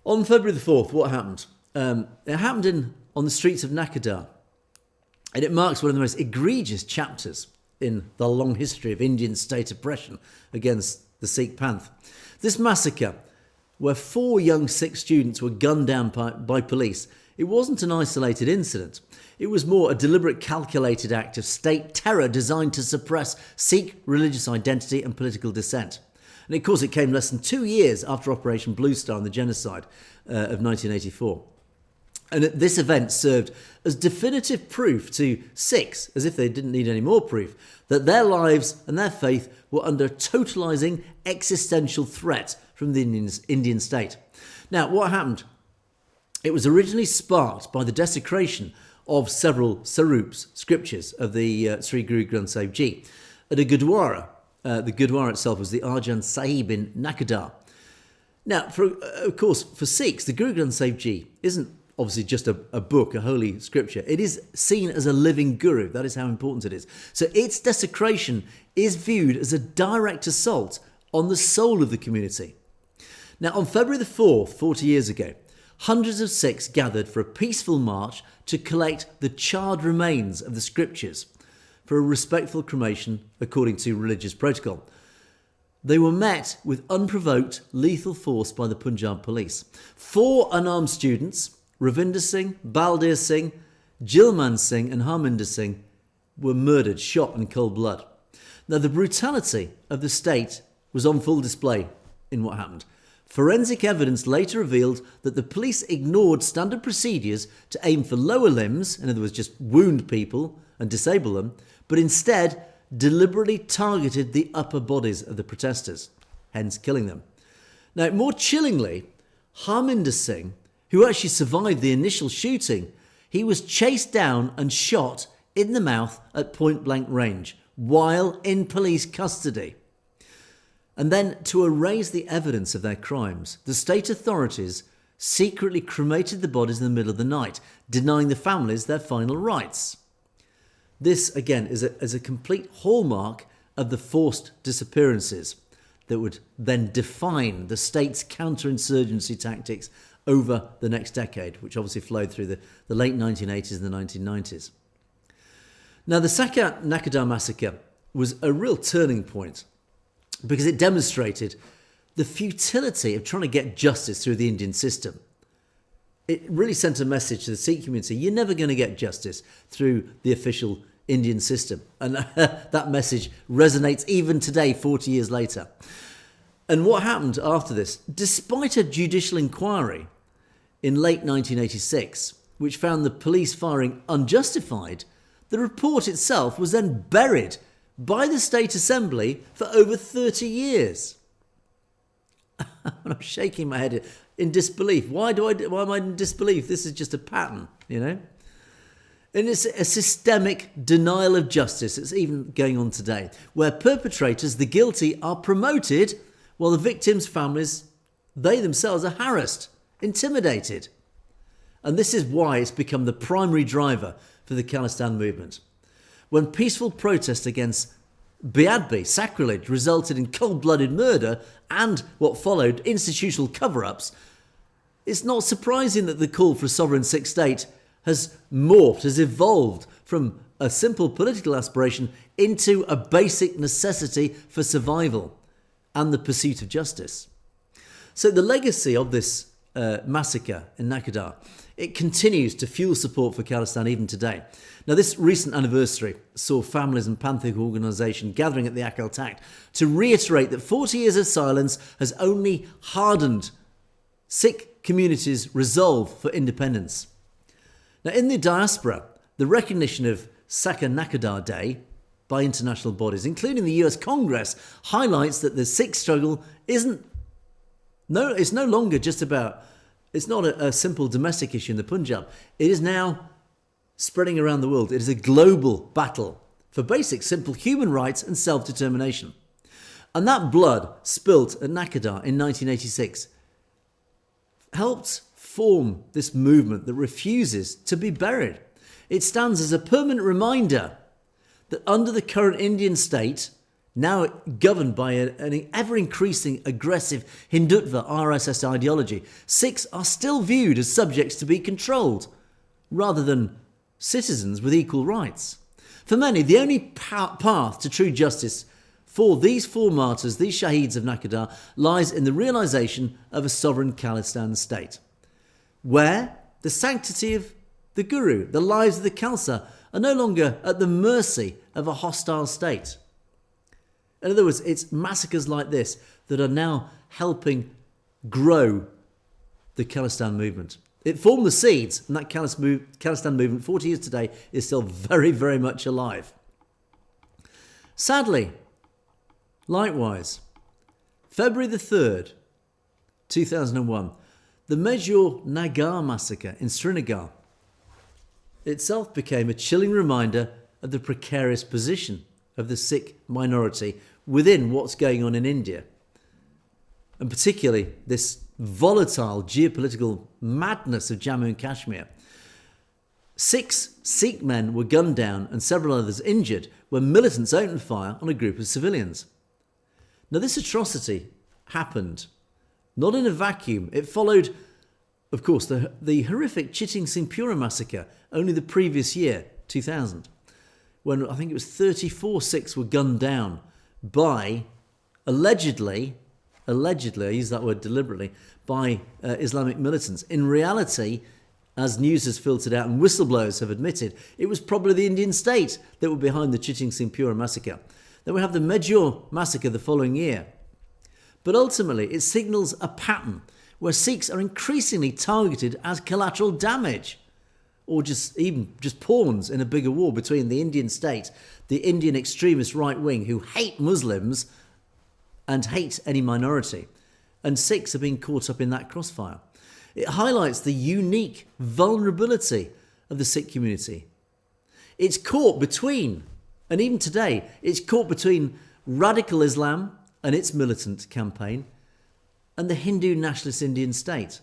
On February the 4th, what happened? It happened on the streets of Nakodar. And it marks one of the most egregious chapters in the long history of Indian state oppression against the Sikh Panth. This massacre, where 4 young Sikh students were gunned down by police, it wasn't an isolated incident. It was more a deliberate, calculated act of state terror designed to suppress Sikh religious identity and political dissent. And of course, it came less than 2 years after Operation Blue Star and the genocide of 1984. And this event served as definitive proof to Sikhs, as if they didn't need any more proof, that their lives and their faith were under totalising existential threat from the Indian state. Now, what happened? It was originally sparked by the desecration of several sarups, scriptures of the Sri Guru Granth Sahib Ji, at a Gurdwara. The Gurdwara itself was the Arjan Sahib in Nakodar. Now, of course, for Sikhs, the Guru Granth Sahib Ji isn't obviously just a book, a holy scripture. It is seen as a living guru. That is how important it is. So its desecration is viewed as a direct assault on the soul of the community. Now, on February the 4th, 40 years ago, hundreds of Sikhs gathered for a peaceful march to collect the charred remains of the scriptures for a respectful cremation according to religious protocol. They were met with unprovoked lethal force by the Punjab police. 4 unarmed students, Ravinder Singh, Baldev Singh, Jilman Singh and Harminder Singh, were murdered, shot in cold blood. Now, the brutality of the state was on full display in what happened. Forensic evidence later revealed that the police ignored standard procedures to aim for lower limbs, in other words, just wound people and disable them, but instead deliberately targeted the upper bodies of the protesters, hence killing them. Now, more chillingly, Harminder Singh, who actually survived the initial shooting, he was chased down and shot in the mouth at point-blank range while in police custody. And then, to erase the evidence of their crimes, the state authorities secretly cremated the bodies in the middle of the night, denying the families their final rights. This, again, is a complete hallmark of the forced disappearances that would then define the state's counterinsurgency tactics over the next decade, which obviously flowed through the late 1980s and the 1990s. Now, the Nakodar Massacre was a real turning point because it demonstrated the futility of trying to get justice through the Indian system. It really sent a message to the Sikh community: you're never going to get justice through the official Indian system. And that message resonates even today, 40 years later. And what happened after this? Despite a judicial inquiry in late 1986, which found the police firing unjustified, the report itself was then buried by the State Assembly for over 30 years. I'm shaking my head in disbelief. Why am I in disbelief? This is just a pattern, you know? And it's a systemic denial of justice that's even going on today, where perpetrators, the guilty, are promoted while the victims' families, they themselves, are harassed, intimidated. And this is why it's become the primary driver for the Khalistan movement. When peaceful protest against Beadbi, sacrilege, resulted in cold-blooded murder and what followed, institutional cover-ups, it's not surprising that the call for a sovereign Sikh state has morphed, has evolved from a simple political aspiration into a basic necessity for survival and the pursuit of justice. So the legacy of this massacre in Nakodar, it continues to fuel support for Khalistan even today. Now, this recent anniversary saw families and Panthic organisation gathering at the Akal Takht to reiterate that 40 years of silence has only hardened Sikh communities' resolve for independence. Now, in the diaspora, the recognition of Saka Nakodar Day by international bodies, including the US Congress, highlights that the Sikh struggle it's no longer just about, it's not a simple domestic issue in the Punjab. It is now spreading around the world. It is a global battle for basic, simple human rights and self-determination. And that blood spilt at Nakodar in 1986 helped form this movement that refuses to be buried. It stands as a permanent reminder that under the current Indian state, now governed by an ever-increasing aggressive Hindutva RSS ideology, Sikhs are still viewed as subjects to be controlled, rather than citizens with equal rights. For many, the only path to true justice for these four martyrs, these shaheeds of Nakodar, lies in the realisation of a sovereign Khalistan state, where the sanctity of the Guru, the lives of the Khalsa, are no longer at the mercy of a hostile state. In other words, it's massacres like this that are now helping grow the Khalistan movement. It formed the seeds, and that Khalistan movement, 40 years today, is still very, very much alive. Sadly, likewise, February the 3rd, 2001, the Mehjoor Nagar Massacre in Srinagar itself became a chilling reminder of the precarious position of the Sikh minority within what's going on in India, and particularly this volatile geopolitical madness of Jammu and Kashmir. 6 Sikh men were gunned down and several others injured when militants opened fire on a group of civilians. Now, this atrocity happened not in a vacuum. It followed, of course, the horrific Chiting Singpura massacre only the previous year, 2000, when I think it was 34 Sikhs were gunned down by, allegedly, I use that word deliberately, by Islamic militants. In reality, as news has filtered out and whistleblowers have admitted, it was probably the Indian state that were behind the Chiting Singpura massacre. Then we have the Mehjoor massacre the following year. But ultimately, it signals a pattern where Sikhs are increasingly targeted as collateral damage, or just pawns in a bigger war between the Indian state, the Indian extremist right wing who hate Muslims and hate any minority, and Sikhs are being caught up in that crossfire. It highlights the unique vulnerability of the Sikh community. It's caught between, and even today, it's caught between radical Islam and its militant campaign and the Hindu nationalist Indian state.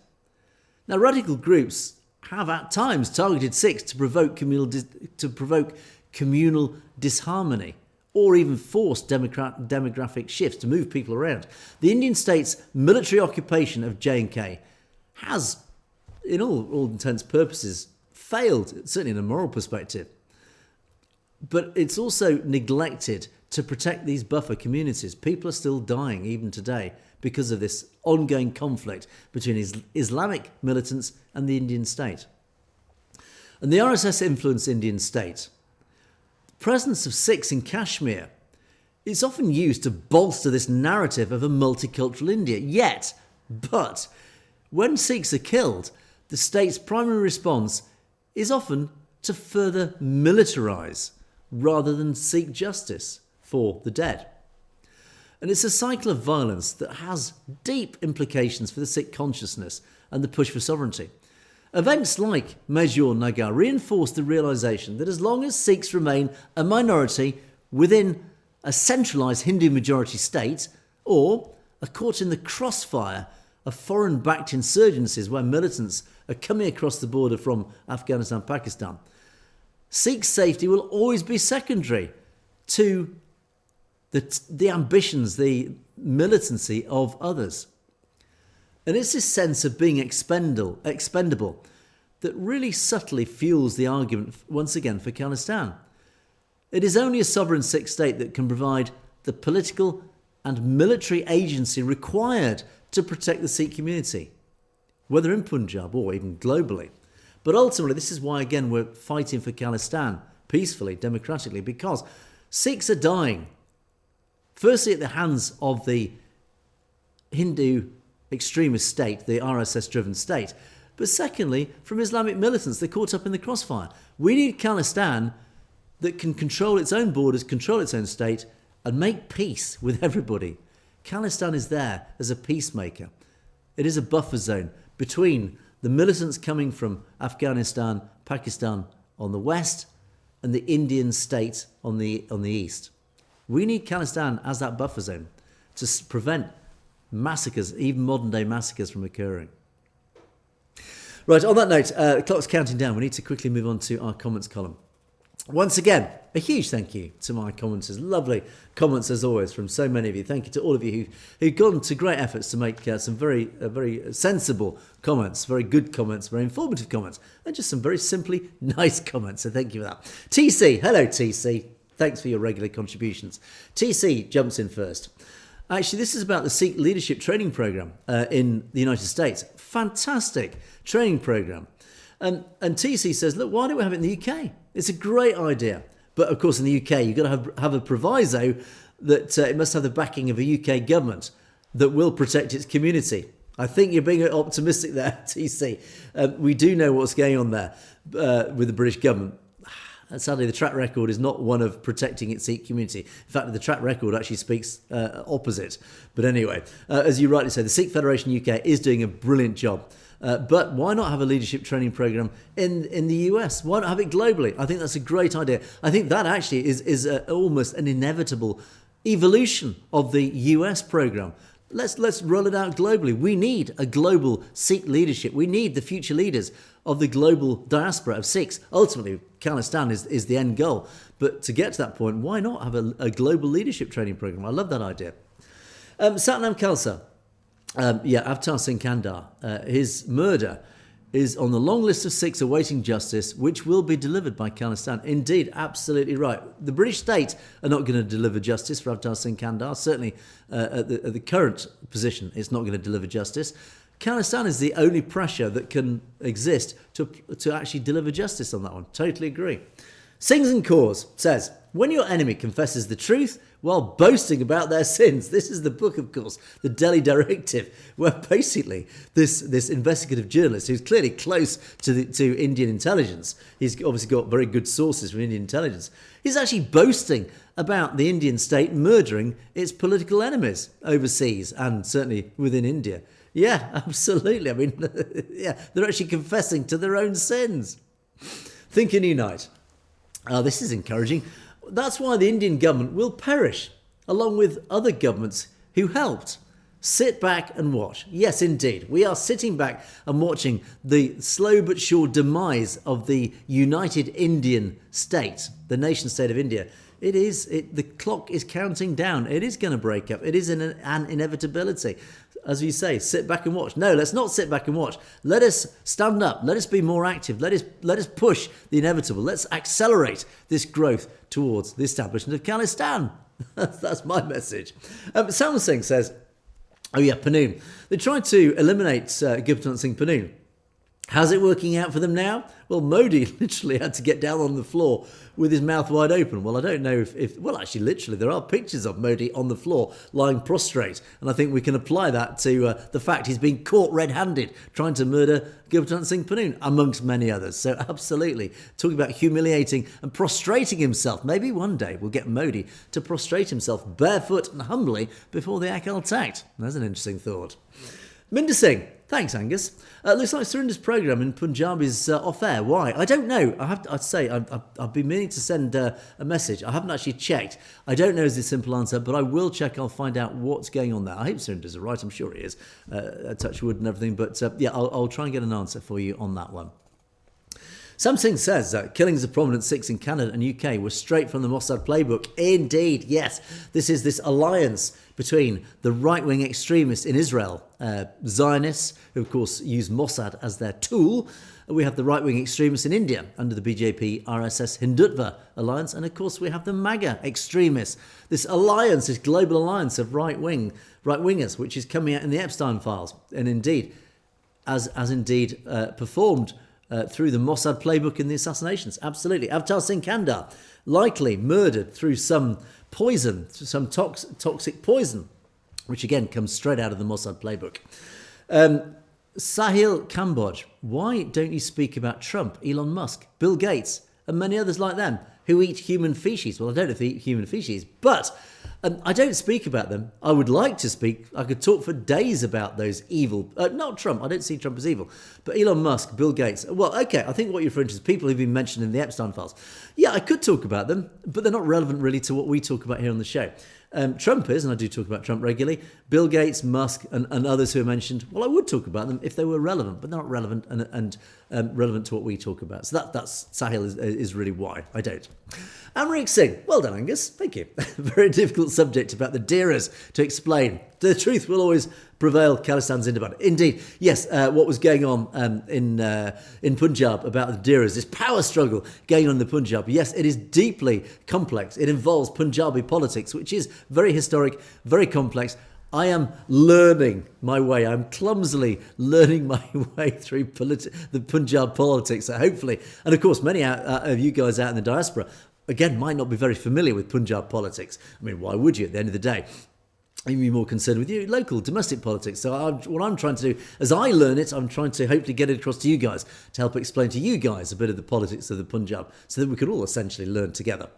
Now, radical groups have at times targeted Sikhs to provoke communal disharmony, or even force demographic shifts to move people around. The Indian state's military occupation of J&K has, in all intents and purposes, failed, certainly in a moral perspective. But it's also neglected to protect these buffer communities. People are still dying even today because of this ongoing conflict between Islamic militants and the Indian state. And the RSS-influenced Indian state, the presence of Sikhs in Kashmir, is often used to bolster this narrative of a multicultural India. But when Sikhs are killed, the state's primary response is often to further militarise rather than seek justice for the dead. And it's a cycle of violence that has deep implications for the Sikh consciousness and the push for sovereignty. Events like Mehjoor Nagar reinforce the realisation that as long as Sikhs remain a minority within a centralised Hindu majority state, or are caught in the crossfire of foreign-backed insurgencies where militants are coming across the border from Afghanistan, Pakistan, Sikh safety will always be secondary to the ambitions, the militancy of others. And it's this sense of being expendable that really subtly fuels the argument, once again, for Khalistan. It is only a sovereign Sikh state that can provide the political and military agency required to protect the Sikh community, whether in Punjab or even globally. But ultimately, this is why, again, we're fighting for Khalistan peacefully, democratically, because Sikhs are dying. Firstly, at the hands of the Hindu extremist state, the RSS-driven state. But secondly, from Islamic militants, they're caught up in the crossfire. We need Khalistan that can control its own borders, control its own state, and make peace with everybody. Khalistan is there as a peacemaker. It is a buffer zone between the militants coming from Afghanistan, Pakistan on the west, and the Indian state on the east. We need Khalistan as that buffer zone to prevent massacres, even modern-day massacres, from occurring. Right, on that note, the clock's counting down. We need to quickly move on to our comments column. Once again, a huge thank you to my commenters. Lovely comments as always from so many of you. Thank you to all of you who've gone to great efforts to make some very sensible comments, very good comments, very informative comments, and just some very simply nice comments. So thank you for that. TC, hello TC. Thanks for your regular contributions. TC jumps in first. Actually, this is about the Sikh Leadership Training Programme in the United States. Fantastic training programme. And TC says, look, why don't we have it in the UK? It's a great idea. But of course, in the UK, you've got to have a proviso that it must have the backing of a UK government that will protect its community. I think you're being optimistic there, TC. We do know what's going on there with the British government. And sadly, the track record is not one of protecting its Sikh community. In fact, the track record actually speaks opposite. But anyway, as you rightly say, the Sikh Federation UK is doing a brilliant job. But why not have a leadership training program in the US? Why not have it globally? I think that's a great idea. I think that actually is almost an inevitable evolution of the US program. Let's roll it out globally. We need a global Sikh leadership. We need the future leaders of the global diaspora of Sikhs. Ultimately, Khalistan is the end goal. But to get to that point, why not have a global leadership training program? I love that idea. Satnam Khalsa. Avtar Singh Kandar. His murder is on the long list of Sikhs awaiting justice, which will be delivered by Khalistan. Indeed, absolutely right. The British state are not going to deliver justice for Avtar Singh Kandar. Certainly, at the current position, it's not going to deliver justice. Khalistan is the only pressure that can exist to actually deliver justice on that one. Totally agree. Sings and Cause says, when your enemy confesses the truth while boasting about their sins. This is the book, of course, the Delhi Directive, where basically this investigative journalist, who's clearly close to Indian intelligence, he's obviously got very good sources from Indian intelligence, he's actually boasting about the Indian state murdering its political enemies overseas and certainly within India. Yeah, absolutely. I mean, yeah, they're actually confessing to their own sins. Think and unite. This is encouraging. That's why the Indian government will perish, along with other governments who helped. Sit back and watch. Yes, indeed. We are sitting back and watching the slow but sure demise of the United Indian State, the nation state of India. The clock is counting down. It is going to break up. It is an inevitability. As we say, sit back and watch. No, let's not sit back and watch. Let us stand up. Let us be more active. Let us push the inevitable. Let's accelerate this growth towards the establishment of Khalistan. That's my message. Salman Singh says, oh yeah, Panoon. They tried to eliminate Gurpratap Singh Panoon. How's it working out for them now? Well, Modi literally had to get down on the floor with his mouth wide open. Well, I don't know well, actually, literally, there are pictures of Modi on the floor lying prostrate. And I think we can apply that to the fact he's been caught red-handed trying to murder Gurpratap Singh Panoon, amongst many others. So absolutely, talking about humiliating and prostrating himself. Maybe one day we'll get Modi to prostrate himself barefoot and humbly before the Akal Takht. That's an interesting thought. Minder Singh. Thanks, Angus. Looks like Surinder's programme in Punjab is off air. Why? I don't know. I've been meaning to send a message. I haven't actually checked. I don't know is the simple answer, but I will check. I'll find out what's going on there. I hope Surinder's all right. I'm sure he is. Touch wood and everything. But I'll try and get an answer for you on that one. Something says that killings of prominent Sikhs in Canada and UK were straight from the Mossad playbook. Indeed, yes. This is this alliance between the right-wing extremists in Israel, Zionists, who of course use Mossad as their tool. We have the right-wing extremists in India under the BJP RSS Hindutva alliance. And of course we have the MAGA extremists. This alliance, this global alliance of right-wingers, which is coming out in the Epstein files. And indeed, as performed through the Mossad playbook in the assassinations. Absolutely. Avtar Singh Kandar, likely murdered through some poison, some toxic poison, which again comes straight out of the Mossad playbook. Sahil Kamboj, why don't you speak about Trump, Elon Musk, Bill Gates, and many others like them who eat human feces? Well, I don't know if they eat human feces, but I don't speak about them. I would like to speak. I could talk for days about those evil. Not Trump. I don't see Trump as evil. But Elon Musk, Bill Gates. Well, okay. I think what you're referring to is people who've been mentioned in the Epstein files. Yeah, I could talk about them, but they're not relevant really to what we talk about here on the show. Trump is, and I do talk about Trump regularly, Bill Gates, Musk, and others who are mentioned. Well, I would talk about them if they were relevant, but they're not relevant and relevant to what we talk about. So that's Sahil is really why I don't. Amrit Singh, well done, Angus. Thank you. Very difficult subject about the Deeras to explain. The truth will always prevail. Khalistan's independent. Indeed, yes. What was going on in Punjab about the Deeras, this power struggle going on in the Punjab. Yes, it is deeply complex. It involves Punjabi politics, which is very historic, very complex. I am learning my way. I'm clumsily learning my way through the Punjab politics. So hopefully, and of course, many of you guys out in the diaspora, again, might not be very familiar with Punjab politics. I mean, why would you at the end of the day? You'd be more concerned with your local domestic politics. So what I'm trying to do, as I learn it, I'm trying to hopefully get it across to you guys to help explain to you guys a bit of the politics of the Punjab so that we can all essentially learn together.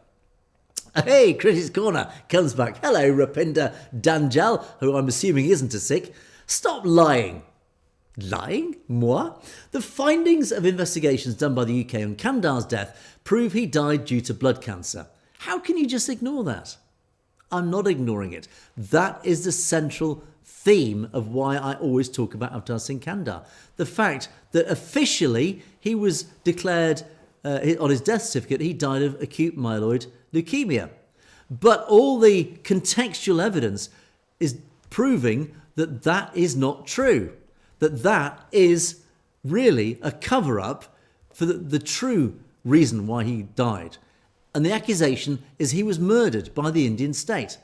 Hey, Critics Corner comes back. Hello, Rupinder Danjal, who I'm assuming isn't a Sikh. Stop lying. Lying? Moi? The findings of investigations done by the UK on Kandar's death prove he died due to blood cancer. How can you just ignore that? I'm not ignoring it. That is the central theme of why I always talk about Avtar Singh Kandar. The fact that officially he was declared on his death certificate, he died of acute myeloid leukemia. But all the contextual evidence is proving that that is not true. That is really a cover-up for the true reason why he died. And the accusation is he was murdered by the Indian state.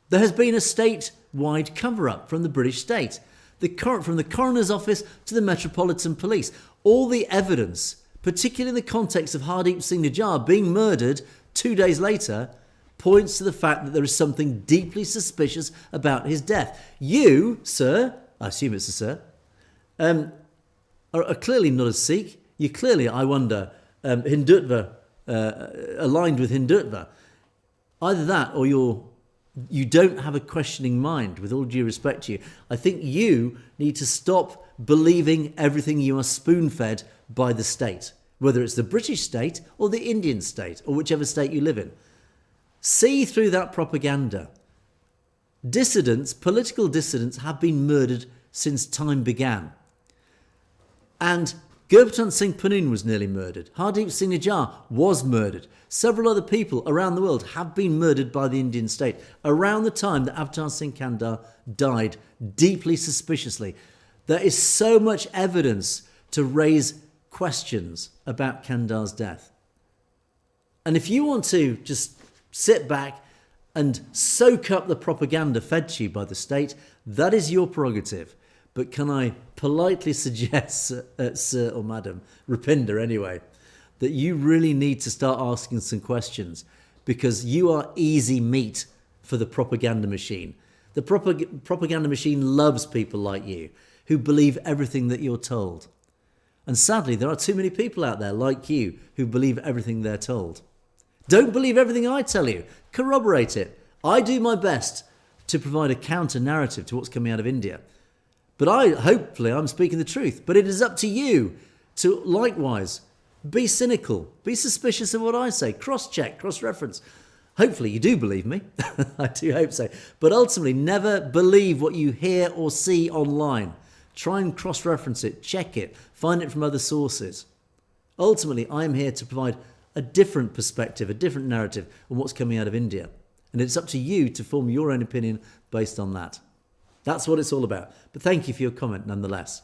There has been a state-wide cover-up from the British state, from the coroner's office to the Metropolitan Police. All the evidence, particularly in the context of Hardeep Singh Nijjar being murdered 2 days later, points to the fact that there is something deeply suspicious about his death. You, sir, I assume it's a sir, are clearly not a Sikh. You're clearly, I wonder, Hindutva, aligned with Hindutva. Either that or you don't have a questioning mind, with all due respect to you. I think you need to stop believing everything you are spoon-fed by the state, whether it's the British state or the Indian state or whichever state you live in. See through that propaganda. Dissidents, political dissidents, have been murdered since time began. And Gurpatan Singh Pannoon was nearly murdered. Hardeep Singh Nijjar was murdered. Several other people around the world have been murdered by the Indian state around the time that Avtar Singh Kandar died, deeply suspiciously. There is so much evidence to raise questions about Kandar's death. And if you want to just sit back and soak up the propaganda fed to you by the state, that is your prerogative. But can I politely suggest, sir or madam, Rupinder anyway, that you really need to start asking some questions, because you are easy meat for the propaganda machine. The propaganda machine loves people like you who believe everything that you're told. And sadly, there are too many people out there like you who believe everything they're told. Don't believe everything I tell you. Corroborate it. I do my best to provide a counter narrative to what's coming out of India. But hopefully I'm speaking the truth. But it is up to you to likewise be cynical, be suspicious of what I say, cross-check, cross-reference. Hopefully you do believe me. I do hope so. But ultimately, never believe what you hear or see online. Try and cross-reference it, check it, find it from other sources. Ultimately, I am here to provide a different perspective, a different narrative on what's coming out of India. And it's up to you to form your own opinion based on that. That's what it's all about. But thank you for your comment nonetheless.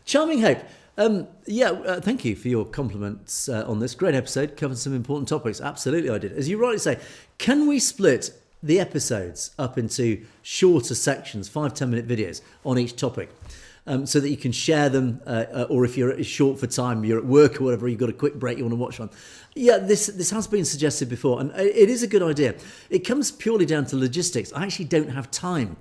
Charming Hope. Thank you for your compliments on this. Great episode. Covered some important topics. Absolutely I did. As you rightly say, can we split the episodes up into shorter sections, 5-10 minute videos on each topic, so that you can share them, or if you're short for time, you're at work or whatever, you've got a quick break you want to watch one. Yeah, this has been suggested before, and it is a good idea. It comes purely down to logistics. I actually don't have time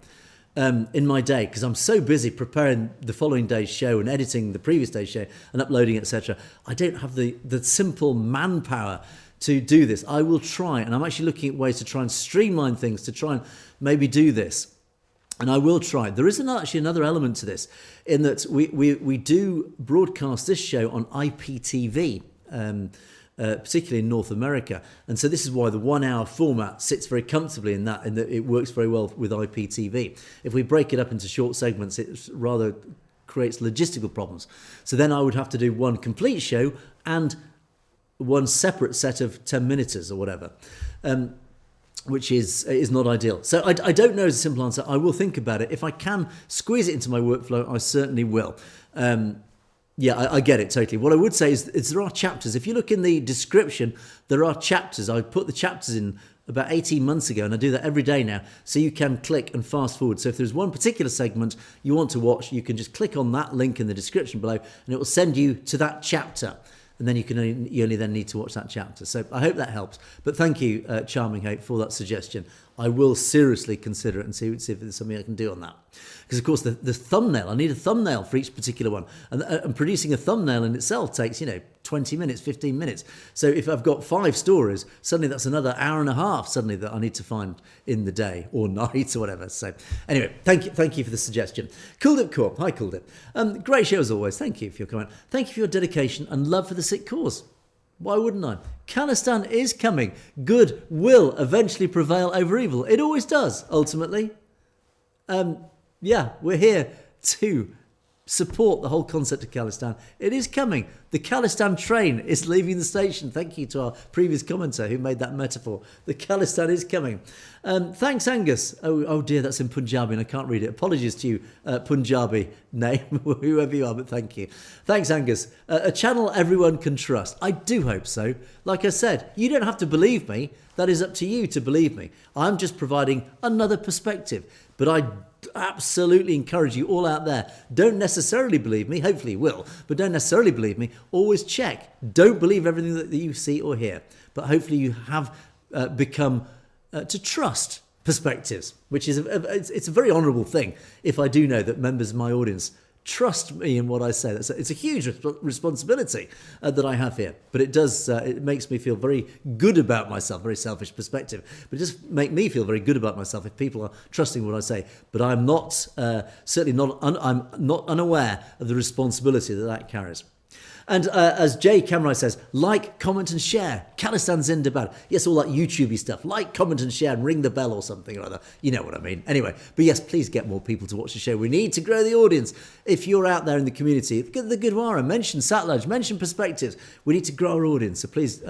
in my day because I'm so busy preparing the following day's show and editing the previous day's show and uploading, etc. I don't have the simple manpower to do this. I will try, and I'm actually looking at ways to try and streamline things to try and maybe do this. And I will try. There is actually another element to this, in that we do broadcast this show on IPTV particularly in North America. And so this is why the 1 hour format sits very comfortably in that it works very well with IPTV. If we break it up into short segments, it rather creates logistical problems. So then I would have to do one complete show and one separate set of 10-minuters or whatever. Which is not ideal. So I don't know is a simple answer. I will think about it. If I can squeeze it into my workflow, I certainly will. I get it totally. What I would say is there are chapters. If you look in the description, there are chapters. I put the chapters in about 18 months ago, and I do that every day now. So you can click and fast forward. So if there's one particular segment you want to watch, you can just click on that link in the description below, and it will send you to that chapter. And then you only then need to watch that chapter. So I hope that helps. But thank you, Charming Hope, for that suggestion. I will seriously consider it and see if there's something I can do on that. Because, of course, the thumbnail, I need a thumbnail for each particular one. And producing a thumbnail in itself takes, 20 minutes, 15 minutes. So if I've got 5 stories, suddenly that's another hour and a half suddenly that I need to find in the day or night or whatever. So anyway, thank you for the suggestion. Cooled Corp. Hi, Cooled Great show as always. Thank you for your comment. Thank you for your dedication and love for the Sikh cause. Why wouldn't I? Khalistan is coming. Good will eventually prevail over evil. It always does, ultimately. We're here to support the whole concept of Khalistan. It is coming. The Khalistan train is leaving the station. Thank you to our previous commenter who made that metaphor. The Khalistan is coming. Thanks, Angus. Oh dear, that's in Punjabi and I can't read it. Apologies to you, Punjabi name, whoever you are, but thank you. Thanks, Angus. A channel everyone can trust. I do hope so. Like I said, you don't have to believe me. That is up to you to believe me. I'm just providing another perspective. But I absolutely encourage you all out there, don't necessarily believe me, hopefully you will, but don't necessarily believe me, always check. Don't believe everything that you see or hear, but hopefully you have become to trust perspectives, which is it's a very honourable thing if I do know that members of my audience trust me in what I say. It's a huge responsibility that I have here, but it makes me feel very good about myself, very selfish perspective, but it just make me feel very good about myself if people are trusting what I say. But I'm not, certainly not, I'm not unaware of the responsibility that carries. And as Jay Cameron says, like, comment and share. Khalistan Zindabad. Yes, all that YouTubey stuff. Like, comment and share and ring the bell or something or other. You know what I mean. Anyway, but yes, please get more people to watch the show. We need to grow the audience. If you're out there in the community, the Gurdwara, mention Satluj, mention perspectives. We need to grow our audience. So please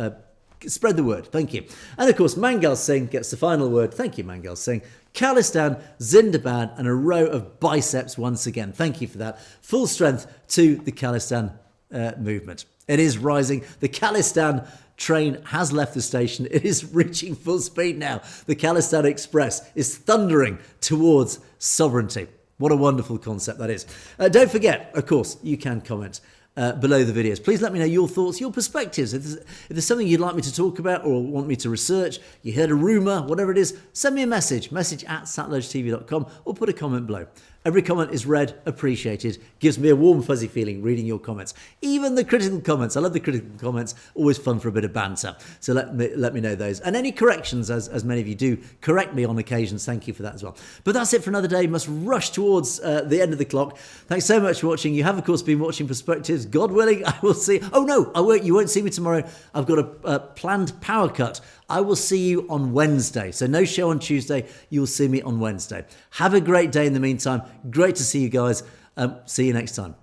spread the word. Thank you. And of course, Mangal Singh gets the final word. Thank you, Mangal Singh. Khalistan Zindabad and a row of biceps once again. Thank you for that. Full strength to the Khalistan movement. It is rising. The Khalistan train has left the station. It is reaching full speed now. The Khalistan Express is thundering towards sovereignty. What a wonderful concept that is. Don't forget, of course, you can comment below the videos. Please let me know your thoughts, your perspectives. If there's something you'd like me to talk about or want me to research, you heard a rumour, whatever it is, send me a message at satlodgetv.com or put a comment below. Every comment is read, appreciated, gives me a warm, fuzzy feeling reading your comments. Even the critical comments. I love the critical comments. Always fun for a bit of banter. So let me know those. And any corrections, as many of you do, correct me on occasions. Thank you for that as well. But that's it for another day. Must rush towards the end of the clock. Thanks so much for watching. You have, of course, been watching Perspectives. God willing, I will see. Oh, no, I won't. You won't see me tomorrow. I've got a planned power cut. I will see you on Wednesday. So no show on Tuesday. You'll see me on Wednesday. Have a great day in the meantime. Great to see you guys. See you next time.